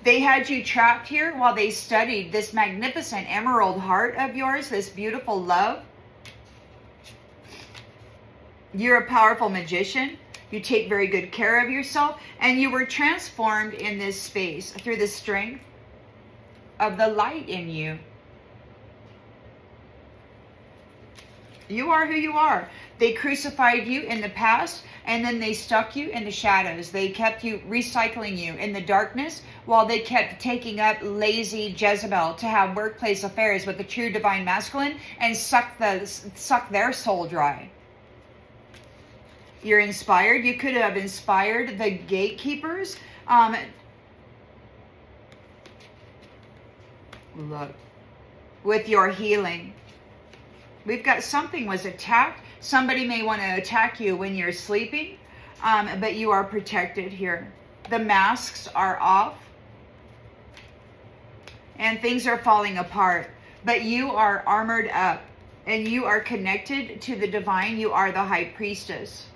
They had you trapped here while they studied this magnificent emerald heart of yours, this beautiful love. You're a powerful magician. You take very good care of yourself. And you were transformed in this space through the strength of the light in you. You are who you are. They crucified you in the past, and then they stuck you in the shadows. They kept you recycling you in the darkness while they kept taking up lazy Jezebel to have workplace affairs with the true divine masculine and suck their soul dry. You're inspired. You could have inspired the gatekeepers. Look, with your healing. We've got something was attacked. Somebody may want to attack you when you're sleeping, but you are protected here. The masks are off and things are falling apart, but you are armored up and you are connected to the divine. You are the high priestess,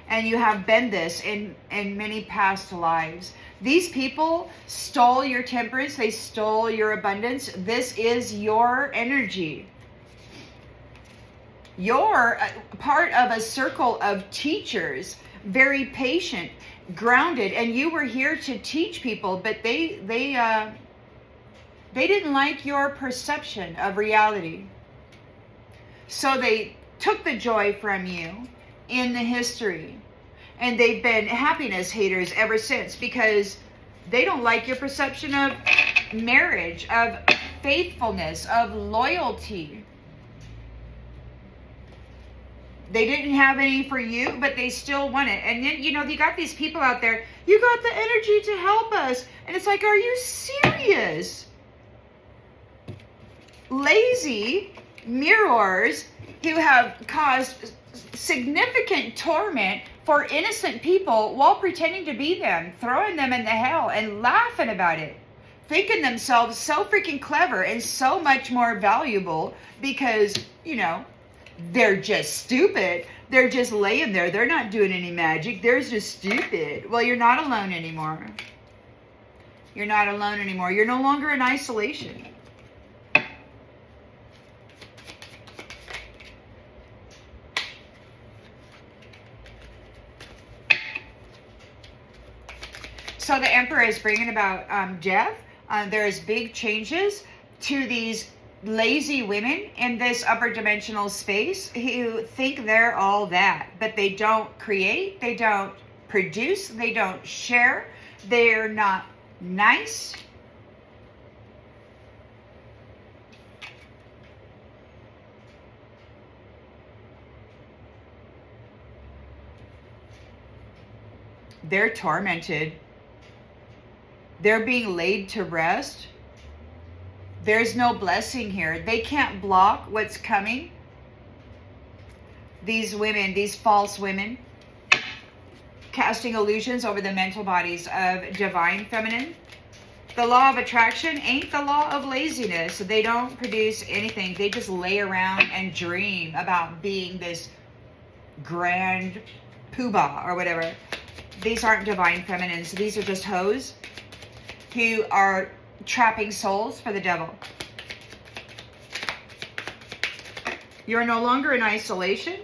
and you have been this in many past lives. These people stole your temperance. They stole your abundance. This is your energy. You're part of a circle of teachers, very patient, grounded, and you were here to teach people, but they didn't like your perception of reality. So they took the joy from you in the history, and they've been happiness haters ever since because they don't like your perception of marriage, of faithfulness, of loyalty. They didn't have any for you, but they still want it. And then, you know, you got these people out there, you got the energy to help us. And it's like, are you serious? Lazy mirrors who have caused significant torment for innocent people while pretending to be them, throwing them into hell and laughing about it. Thinking themselves so freaking clever and so much more valuable because, you know, they're just stupid. They're just laying there. They're not doing any magic. They're just stupid. Well, you're not alone anymore. You're not alone anymore. You're no longer in isolation. So the Emperor is bringing about death. There's big changes to these lazy women in this upper dimensional space who think they're all that, but they don't create, they don't produce, they don't share, they're not nice. They're tormented. They're being laid to rest. There's no blessing here. They can't block what's coming. These women, these false women, casting illusions over the mental bodies of divine feminine. The law of attraction ain't the law of laziness. They don't produce anything. They just lay around and dream about being this grand poobah or whatever. These aren't divine feminines. These are just hoes who are trapping souls for the devil. You're no longer in isolation.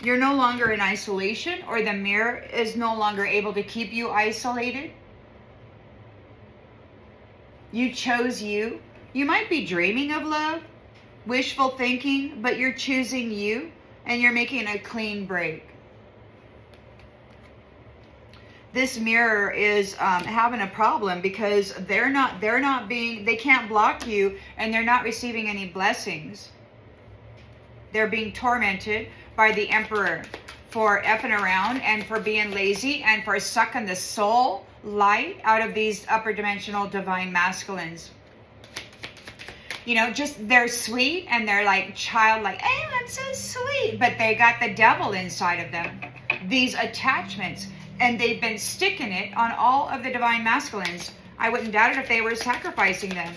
You're no longer in isolation, or the mirror is no longer able to keep you isolated. You chose you. You might be dreaming of love, wishful thinking, but you're choosing you, and you're making a clean break. This mirror is having a problem because they can't block you, and they're not receiving any blessings. They're being tormented by the Emperor for effing around and for being lazy and for sucking the soul light out of these upper dimensional divine masculines. You know, just they're sweet and they're like childlike. Hey, I'm so sweet. But they got the devil inside of them. These attachments. And they've been sticking it on all of the divine masculines. I wouldn't doubt it if they were sacrificing them.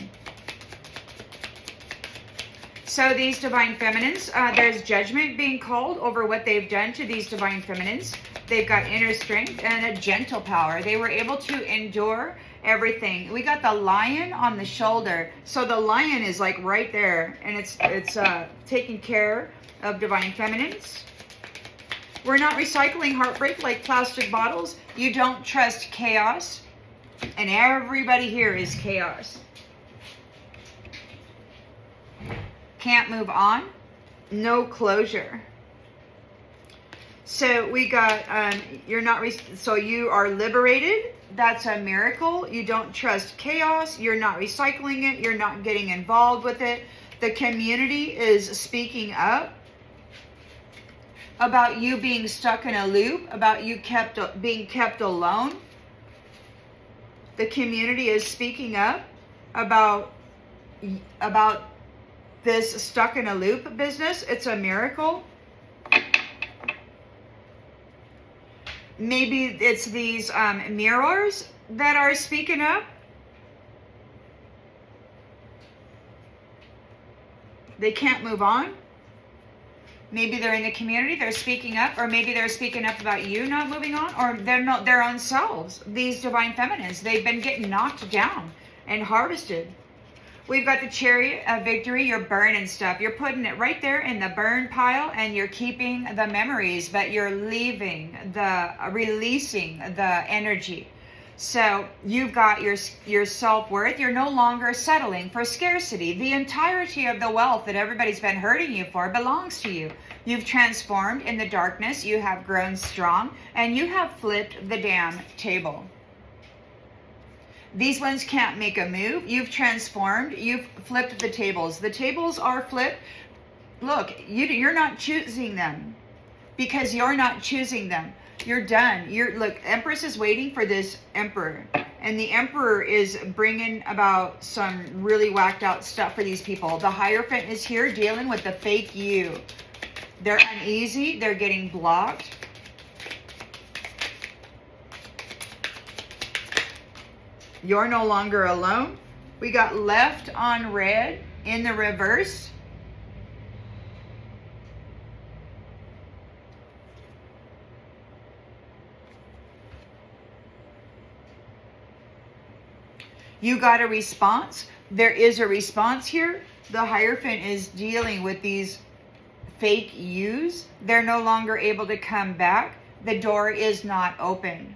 So these divine feminines, there's judgment being called over what they've done to these divine feminines. They've got inner strength and a gentle power. They were able to endure everything. We got the lion on the shoulder. So the lion is like right there, and it's taking care of divine feminines. We're not recycling heartbreak like plastic bottles. You don't trust chaos, and everybody here is chaos. Can't move on. No closure. So we got, so you are liberated. That's a miracle. You don't trust chaos. You're not recycling it. You're not getting involved with it. The community is speaking up about you being stuck in a loop, about you being kept alone. The community is speaking up about this stuck in a loop business. It's a miracle. Maybe it's these mirrors that are speaking up. They can't move on. Maybe they're in the community, they're speaking up, or maybe they're speaking up about you not moving on, or they're not their own selves. These divine feminines, they've been getting knocked down and harvested. We've got the chariot of victory. You're burning stuff. You're putting it right there in the burn pile, and you're keeping the memories, but you're releasing the energy. So you've got your self-worth. You're no longer settling for scarcity. The entirety of the wealth that everybody's been hurting you for belongs to you. You've transformed in the darkness. You have grown strong, and you have flipped the damn table. These ones can't make a move. You've transformed. You've flipped the tables. The tables are flipped. Look, you're not choosing them because you're not choosing them. You're done. Look, Empress is waiting for this Emperor. And the Emperor is bringing about some really whacked out stuff for these people. The Hierophant is here dealing with the fake you. They're uneasy. They're getting blocked. You're no longer alone. We got left on red in the reverse. You got a response. There is a response here. The Hierophant is dealing with these fake yous. They're no longer able to come back. The door is not open.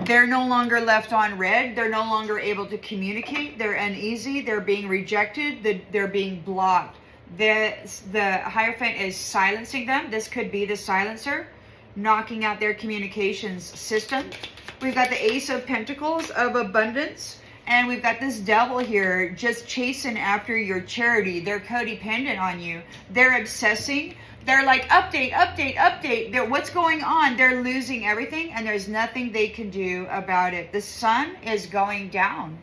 They're no longer left on red. They're no longer able to communicate. They're uneasy. They're being rejected. They're being blocked. The Hierophant is silencing them. This could be the silencer, knocking out their communications system. We've got the Ace of Pentacles of abundance. And we've got this devil here just chasing after your charity. They're codependent on you. They're obsessing. They're like, update, update, update. What's going on? They're losing everything, and there's nothing they can do about it. The sun is going down.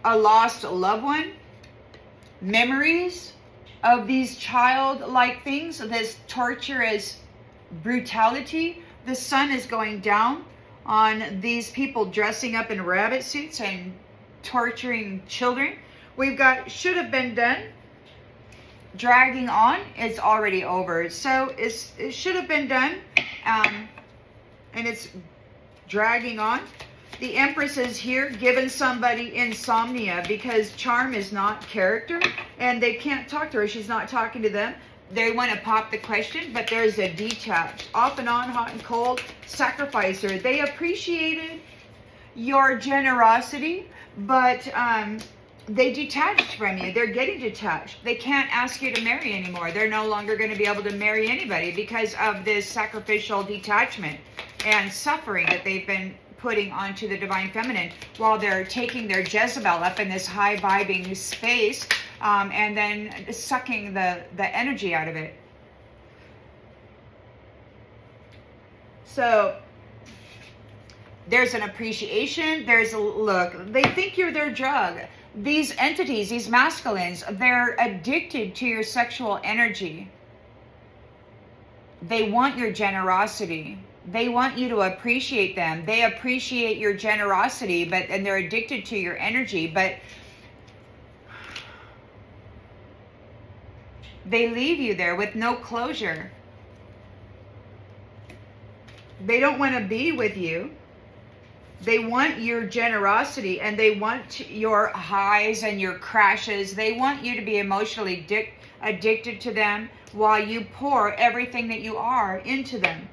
A lost loved one. Memories of these childlike things, this torturous brutality. The sun is going down on these people dressing up in rabbit suits and torturing children. We've got should have been done. Dragging on. It's already over. So it should have been done. And it's dragging on. The Empress is here giving somebody insomnia because charm is not character. And they can't talk to her. She's not talking to them. They want to pop the question, but there's a detached. Off and on, hot and cold, sacrificer. They appreciated your generosity, but they detached from you. They're getting detached. They can't ask you to marry anymore. They're no longer going to be able to marry anybody because of this sacrificial detachment and suffering that they've been putting onto the divine feminine while they're taking their Jezebel up in this high vibing space and then sucking the energy out of it. So there's an appreciation. There's a look. They think you're their drug. These entities, these masculines, they're addicted to your sexual energy. They want your generosity. They want you to appreciate them. They appreciate your generosity, and they're addicted to your energy, but they leave you there with no closure. They don't want to be with you. They want your generosity, and they want your highs and your crashes. They want you to be emotionally addicted to them while you pour everything that you are into them.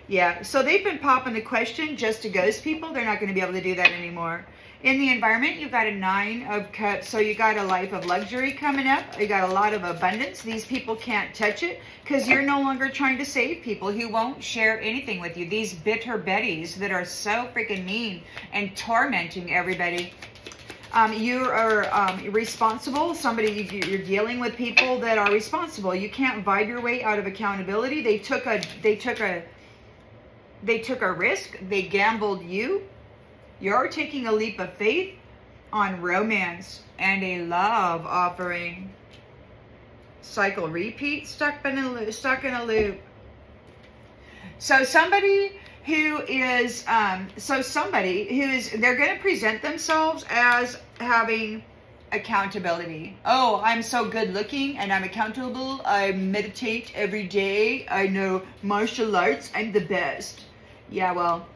Yeah, so they've been popping the question just to ghost people. They're not going to be able to do that anymore. In the environment, you've got a 9 of cups. So you got a life of luxury coming up. You got a lot of abundance. These people can't touch it because you're no longer trying to save people who won't share anything with you. These bitter betties that are so freaking mean and tormenting everybody. You are responsible. You're dealing with people that are responsible. You can't vibe your way out of accountability. They took a risk. They gambled you. You're taking a leap of faith on romance and a love offering. Cycle repeat, stuck in a loop. So somebody who is, they're going to present themselves as having accountability. Oh, I'm so good looking and I'm accountable. I meditate every day. I know martial arts. I'm the best. Yeah, well,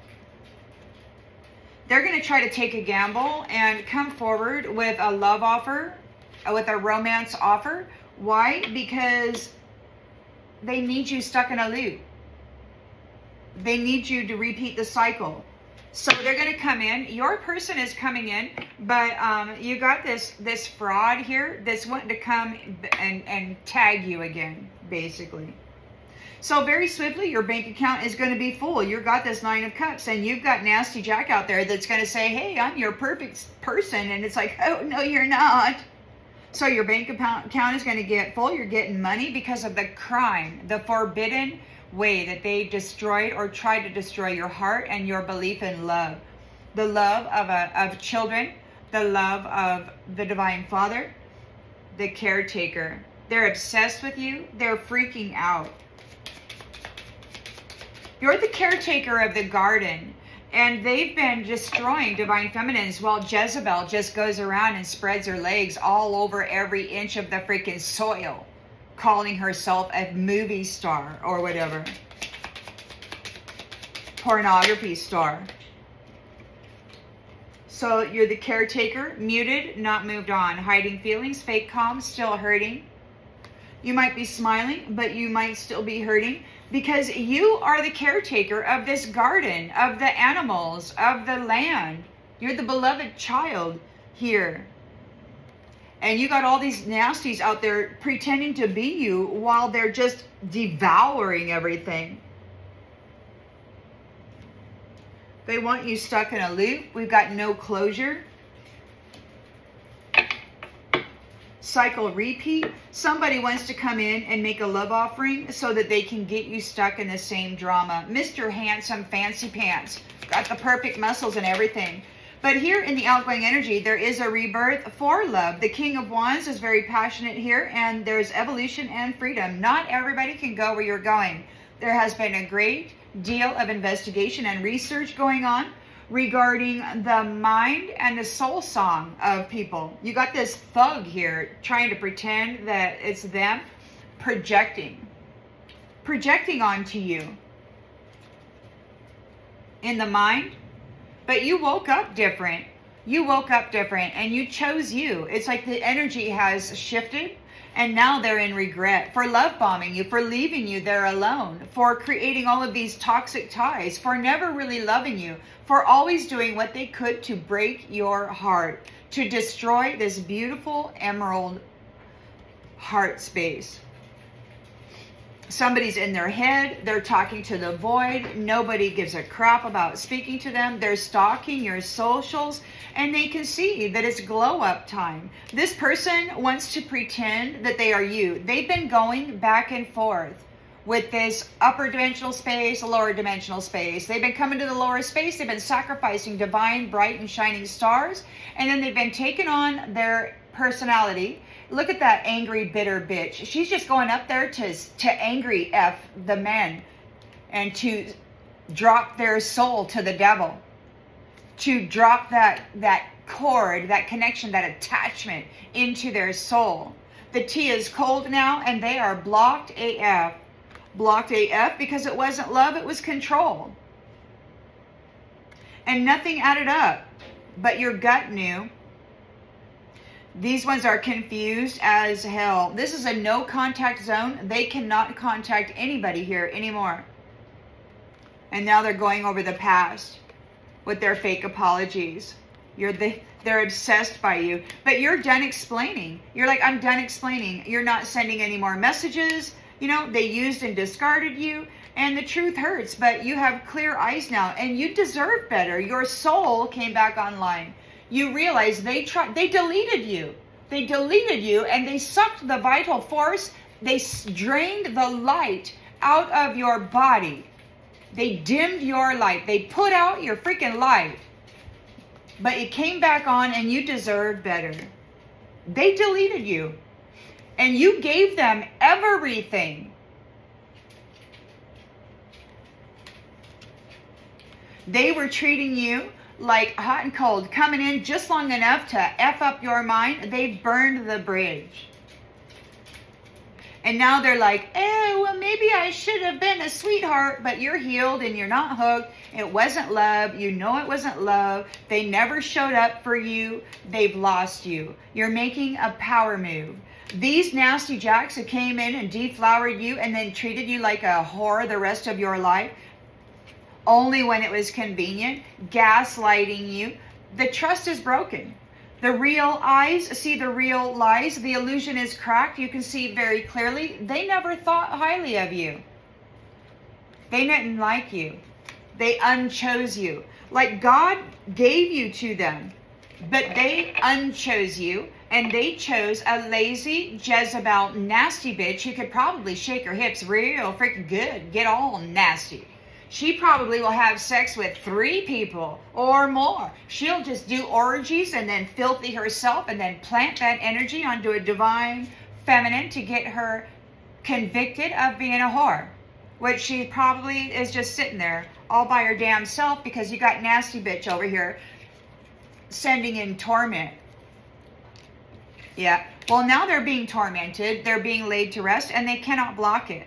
they're going to try to take a gamble and come forward with a love offer, with a romance offer. Why? Because they need you stuck in a loop. They need you to repeat the cycle. So they're going to come in. Your person is coming in, but you got this fraud here that's wanting to come and tag you again, basically. So very swiftly, your bank account is going to be full. You've got this 9 of cups, and you've got nasty Jack out there that's going to say, hey, I'm your perfect person. And it's like, oh, no, you're not. So your bank account is going to get full. You're getting money because of the crime, the forbidden way that they destroyed or tried to destroy your heart and your belief in love. The love of children, the love of the Divine Father, the caretaker. They're obsessed with you. They're freaking out. You're the caretaker of the garden, and they've been destroying divine feminines while Jezebel just goes around and spreads her legs all over every inch of the freaking soil, calling herself a movie star or whatever. Pornography star. So you're the caretaker, muted, not moved on, hiding feelings, fake calm, still hurting. You might be smiling, but you might still be hurting. Because you are the caretaker of this garden, of the animals, of the land. You're the beloved child here. And you got all these nasties out there pretending to be you while they're just devouring everything. They want you stuck in a loop. We've got no closure. Cycle repeat. Somebody wants to come in and make a love offering so that they can get you stuck in the same drama. Mr. Handsome Fancy Pants. Got the perfect muscles and everything. But here in the outgoing energy, there is a rebirth for love. The King of Wands is very passionate here, and there's evolution and freedom. Not everybody can go where you're going. There has been a great deal of investigation and research going on regarding the mind and the soul song of people. You got this thug here trying to pretend that it's them, projecting onto you in the mind. But you woke up different. You woke up different and you chose you. It's like the energy has shifted, and now they're in regret for love bombing you, for leaving you there alone, for creating all of these toxic ties, for never really loving you, for always doing what they could to break your heart, to destroy this beautiful emerald heart space. Somebody's in their head. They're talking to the void. Nobody gives a crap about speaking to them. They're stalking your socials, and they can see that it's glow up time. This person wants to pretend that they are you. They've been going back and forth with this upper dimensional space, lower dimensional space. They've been coming to the lower space. They've been sacrificing divine, bright, and shining stars. And then they've been taking on their personality Look at that angry, bitter bitch. She's just going up there to angry F the men and to drop their soul to the devil. To drop that cord, that connection, that attachment into their soul. The tea is cold now and they are blocked AF. Blocked AF because it wasn't love, it was control. And nothing added up, but your gut knew. These ones are confused as hell. This is a no contact zone. They cannot contact anybody here anymore. And now they're going over the past with their fake apologies. They're obsessed by you, but you're done explaining. You're like, I'm done explaining. You're not sending any more messages. You know, they used and discarded you, and the truth hurts, but you have clear eyes now, and you deserve better. Your soul came back online. You realize they deleted you. They deleted you, and they sucked the vital force. They drained the light out of your body. They dimmed your light. They put out your freaking light. But it came back on, and you deserve better. They deleted you. And you gave them everything. They were treating you like hot and cold, coming in just long enough to F up your mind. They burned the bridge. And now they're like, oh, well, maybe I should have been a sweetheart, but you're healed and you're not hooked. It wasn't love. You know it wasn't love. They never showed up for you. They've lost you. You're making a power move. These nasty jacks who came in and deflowered you and then treated you like a whore the rest of your life, only when it was convenient, gaslighting you, the trust is broken. The real eyes see the real lies. The illusion is cracked. You can see very clearly. They never thought highly of you. They didn't like you. They unchose you. Like God gave you to them, but they unchose you. And they chose a lazy Jezebel nasty bitch who could probably shake her hips real freaking good, get all nasty. She probably will have sex with 3 people or more. She'll just do orgies and then filthy herself and then plant that energy onto a divine feminine to get her convicted of being a whore. Which she probably is just sitting there all by her damn self because you got nasty bitch over here sending in torment. Yeah, well now they're being tormented, they're being laid to rest, and they cannot block it.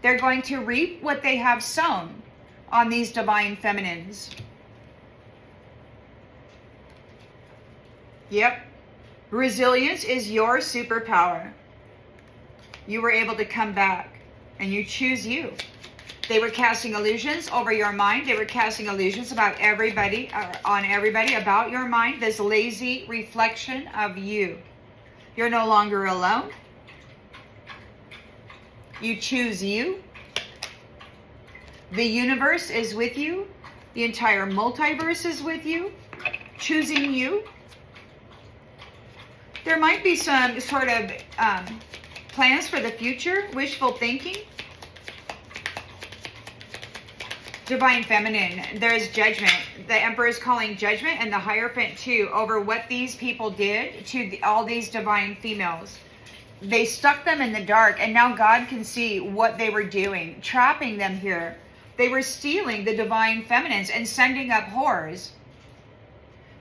They're going to reap what they have sown on these divine feminines. Yep, resilience is your superpower. You were able to come back, and you choose you. They were casting illusions over your mind. They were casting illusions about everybody, on everybody about your mind, this lazy reflection of you. You're no longer alone. You choose you. The universe is with you. The entire multiverse is with you, choosing you. There might be some sort of plans for the future, wishful thinking. Divine feminine, there's judgment. The Emperor is calling judgment, and the hierophant too, over what these people did to all these divine females. They stuck them in the dark, and now God can see what they were doing, trapping them here. They were stealing the divine feminines and sending up whores,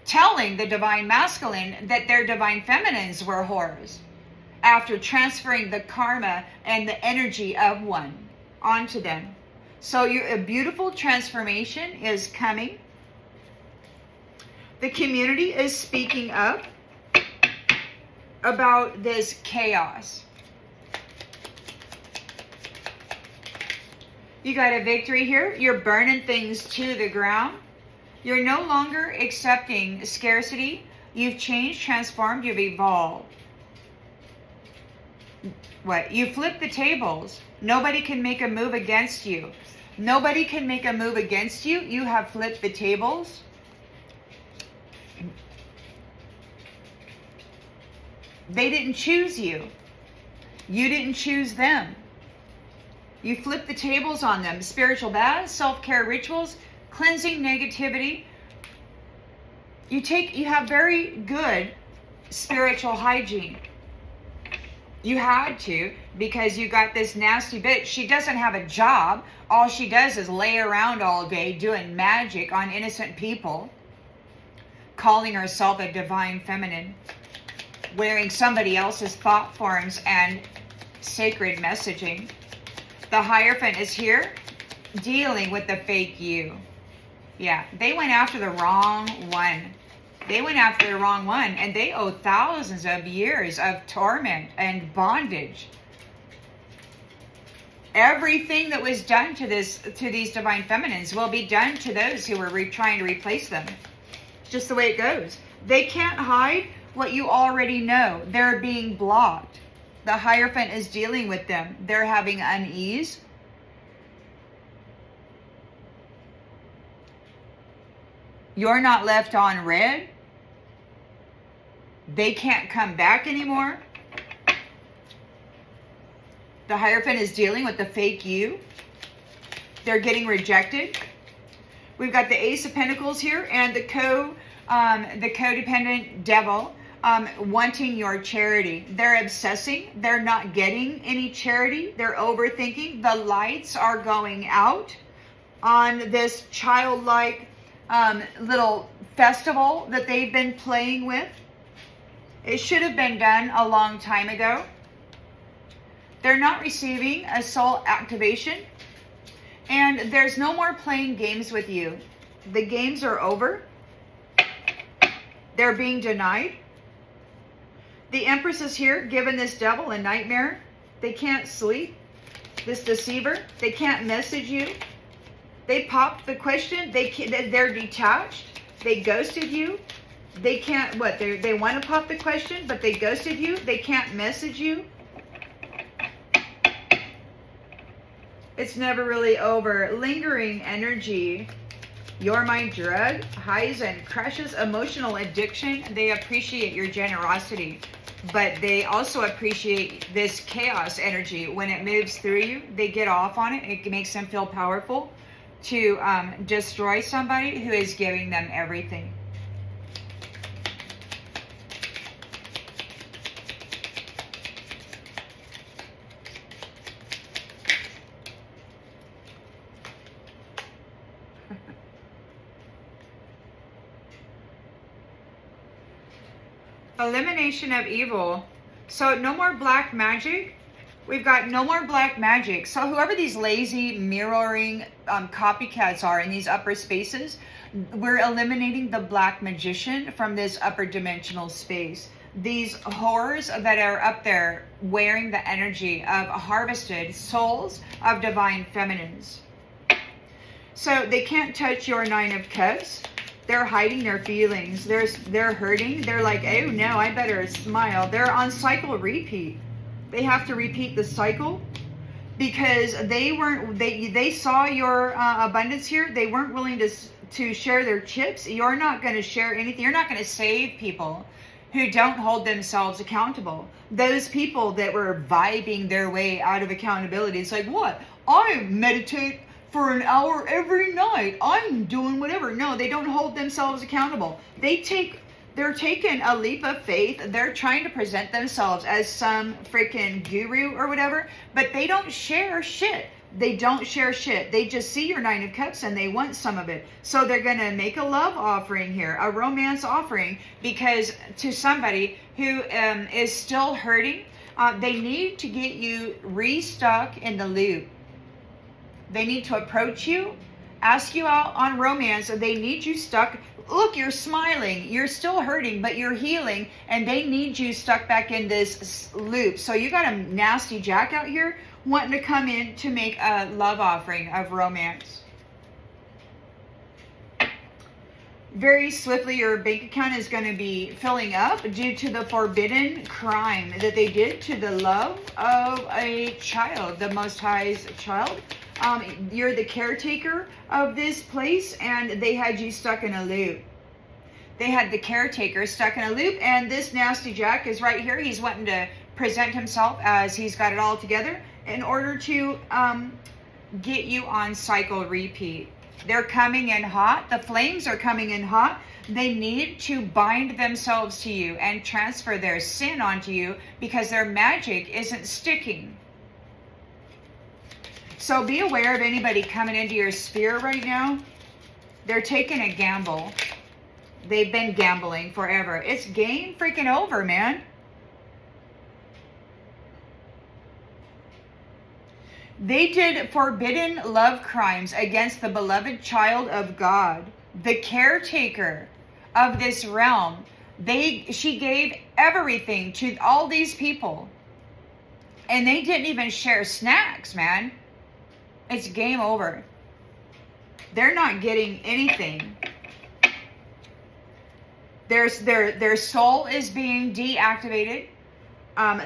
telling the divine masculine that their divine feminines were whores, after transferring the karma and the energy of one onto them. So a beautiful transformation is coming. The community is speaking up about this chaos. You got a victory here. You're burning things to the ground. You're no longer accepting scarcity. You've changed, transformed, you've evolved. What? You flip the tables. Nobody can make a move against you. Nobody can make a move against you. You have flipped the tables. They didn't choose you. You didn't choose them. You flip the tables on them. Spiritual baths, self-care rituals, cleansing negativity. You have very good spiritual hygiene. You had to, because you got this nasty bitch. She doesn't have a job. All she does is lay around all day doing magic on innocent people, calling herself a divine feminine, wearing somebody else's thought forms and sacred messaging. The hierophant is here dealing with the fake you. Yeah, they went after the wrong one. They went after the wrong one, and they owe thousands of years of torment and bondage. Everything that was done to these divine feminines will be done to those who were trying to replace them. It's just the way it goes. They can't hide what you already know. They're being blocked. The hierophant is dealing with them. They're having unease. You're not left on red. They can't come back anymore. The hierophant is dealing with the fake you. They're getting rejected. We've got the Ace of Pentacles here and the codependent devil wanting your charity. They're obsessing. They're not getting any charity. They're overthinking. The lights are going out on this childlike little festival that they've been playing with. It should have been done a long time ago. They're not receiving a soul activation. And there's no more playing games with you. The games are over. They're being denied. The Empress is here, giving this devil a nightmare. They can't sleep. This deceiver, they can't message you. They popped the question. They're detached. They ghosted you. They can't, they want to pop the question, but they ghosted you. They can't message you. It's never really over. Lingering energy. You're my drug. Highs and crashes. Emotional addiction. They appreciate your generosity, but they also appreciate this chaos energy. When it moves through you, they get off on it. It makes them feel powerful to destroy somebody who is giving them everything. Elimination of evil. So no more black magic. We've got no more black magic. So whoever these lazy mirroring copycats are in these upper spaces, we're eliminating the black magician from this upper dimensional space. These horrors that are up there wearing the energy of harvested souls of divine feminines. So they can't touch your Nine of Cups. They're hiding their feelings. They're hurting. They're like, oh no, I better smile. They're on cycle repeat. They have to repeat the cycle because they saw your abundance here. They weren't willing to share their chips. You're not going to share anything. You're not going to save people who don't hold themselves accountable. Those people that were vibing their way out of accountability. It's like, what? I meditate for an hour every night. I'm doing whatever. No, they don't hold themselves accountable. They're taking a leap of faith. They're trying to present themselves as some freaking guru or whatever, but they don't share shit. They don't share shit. They just see your Nine of Cups and they want some of it. So they're going to make a love offering here, a romance offering, because to somebody who is still hurting, they need to get you restuck in the loop. They need to approach you, ask you out on romance. They need you stuck. Look, you're smiling. You're still hurting, but you're healing. And they need you stuck back in this loop. So you got a nasty jack out here wanting to come in to make a love offering of romance. Very swiftly, your bank account is going to be filling up due to the forbidden crime that they did to the love of a child, the Most High's child. You're the caretaker of this place, and they had you stuck in a loop. They had the caretaker stuck in a loop, and this nasty jack is right here. He's wanting to present himself as he's got it all together in order to get you on cycle repeat. They're coming in hot. The flames are coming in hot. They need to bind themselves to you and transfer their sin onto you because their magic isn't sticking. So be aware of anybody coming into your sphere right now. They're taking a gamble. They've been gambling forever. It's game freaking over, man. They did forbidden love crimes against the beloved child of God, the caretaker of this realm. She gave everything to all these people. And they didn't even share snacks, man. It's game over. They're not getting anything. Their soul is being deactivated.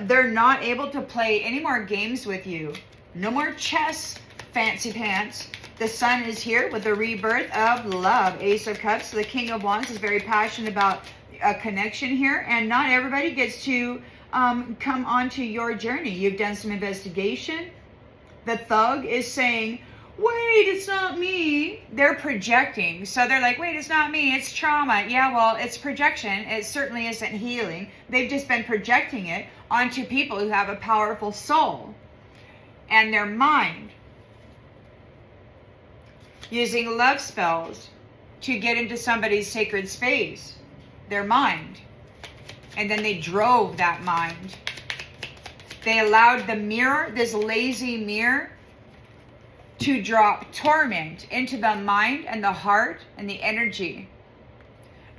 They're not able to play any more games with you. No more chess, fancy pants. The sun is here with the rebirth of love. Ace of Cups. The King of Wands is very passionate about a connection here. And not everybody gets to come onto your journey. You've done some investigation. The Thug is saying, wait, it's not me. They're projecting. So they're like, wait, it's not me. It's trauma. Yeah, well, it's projection. It certainly isn't healing. They've just been projecting it onto people who have a powerful soul and their mind. Using love spells to get into somebody's sacred space. Their mind. And then they drove that mind. They allowed the mirror, this lazy mirror, to drop torment into the mind and the heart and the energy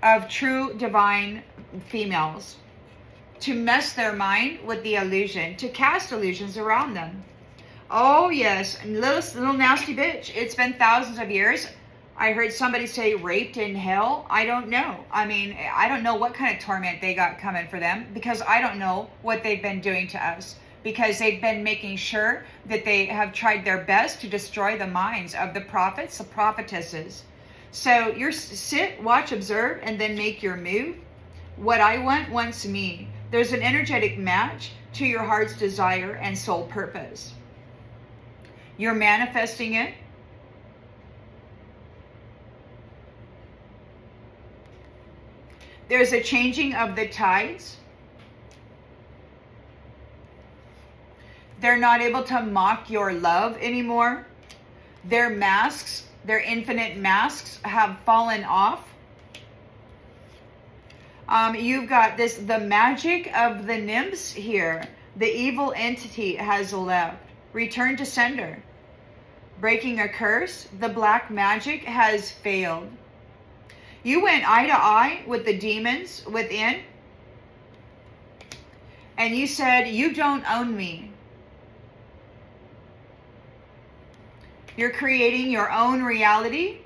of true divine females, to mess their mind with the illusion, to cast illusions around them. Oh yes, little nasty bitch. It's been thousands of years. I heard somebody say raped in hell. I don't know. I mean, I don't know what kind of torment they got coming for them, because I don't know what they've been doing to us. Because they've been making sure that they have tried their best to destroy the minds of the prophets, the prophetesses. So you're sit, watch, observe, and then make your move. What I want wants me. There's an energetic match to your heart's desire and soul purpose. You're manifesting it. There's a changing of the tides. They're not able to mock your love anymore. Their masks, their infinite masks, have fallen off. You've got the magic of the nymphs here. The evil entity has left. Return to sender. Breaking a curse. The black magic has failed. You went eye to eye with the demons within. And you said, you don't own me. You're creating your own reality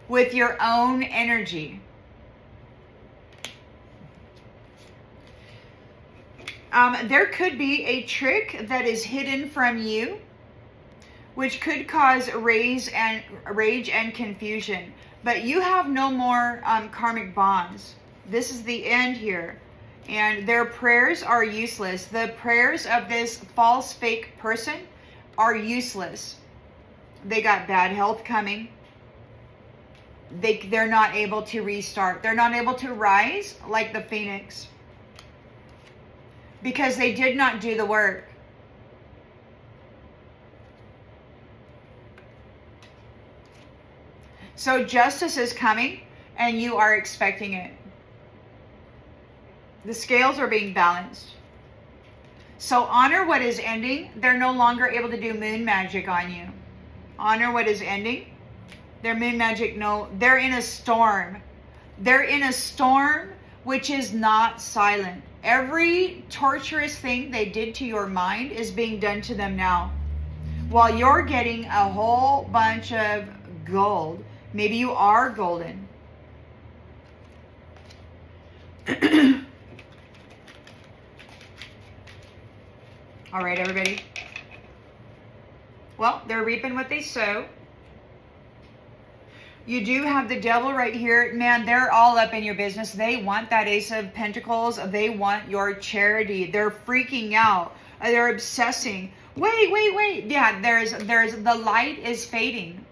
with your own energy. There could be a trick that is hidden from you, which could cause rage and confusion. But you have no more karmic bonds. This is the end here. And their prayers are useless. The prayers of this false, fake person are useless. They got bad health coming. They're not able to restart. They're not able to rise like the phoenix. Because they did not do the work. So justice is coming and you are expecting it. The scales are being balanced. So honor what is ending. They're no longer able to do moon magic on you. Honor what is ending. Their moon magic, no. They're in a storm. They're in a storm which is not silent. Every torturous thing they did to your mind is being done to them now. While you're getting a whole bunch of gold. Maybe you are golden. All right, everybody. Well, they're reaping what they sow. You do have the devil right here. Man, they're all up in your business. They want that Ace of Pentacles. They want your charity. They're freaking out. They're obsessing. Wait. Yeah, there's the light is fading.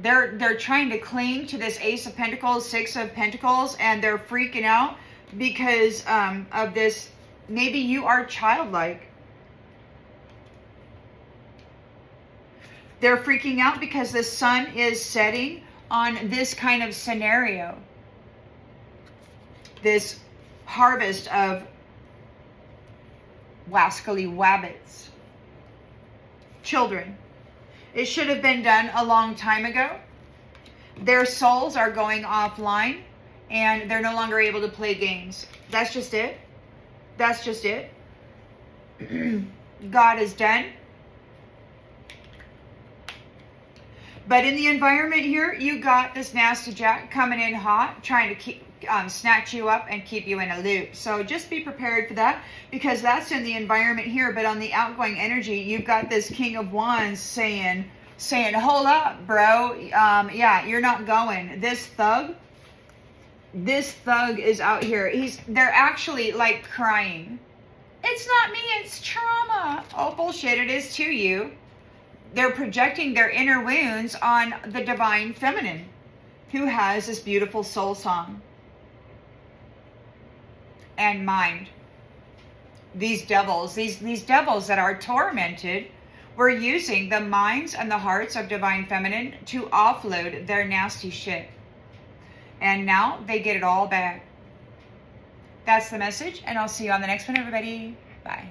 They're trying to cling to this Ace of Pentacles, Six of Pentacles, and they're freaking out because of this. Maybe you are childlike. They're freaking out because the sun is setting on this kind of scenario. This harvest of wascally wabbits. Children. It should have been done a long time ago. Their souls are going offline and they're no longer able to play games. That's just it. That's just it. God is done. But in the environment here, you got this nasty Jack coming in hot, trying to keep snatch you up and keep you in a loop. So just be prepared for that, because that's in the environment here. But on the outgoing energy, you've got this King of Wands saying, hold up, bro. Yeah, you're not going. This thug is out here. They're actually like crying. It's not me, it's trauma. Oh, bullshit, it is to you. They're projecting their inner wounds on the divine feminine, who has this beautiful soul song and mind. These devils, these devils that are tormented, were using the minds and the hearts of divine feminine to offload their nasty shit. And now they get it all back. That's the message, and I'll see you on the next one, everybody. Bye.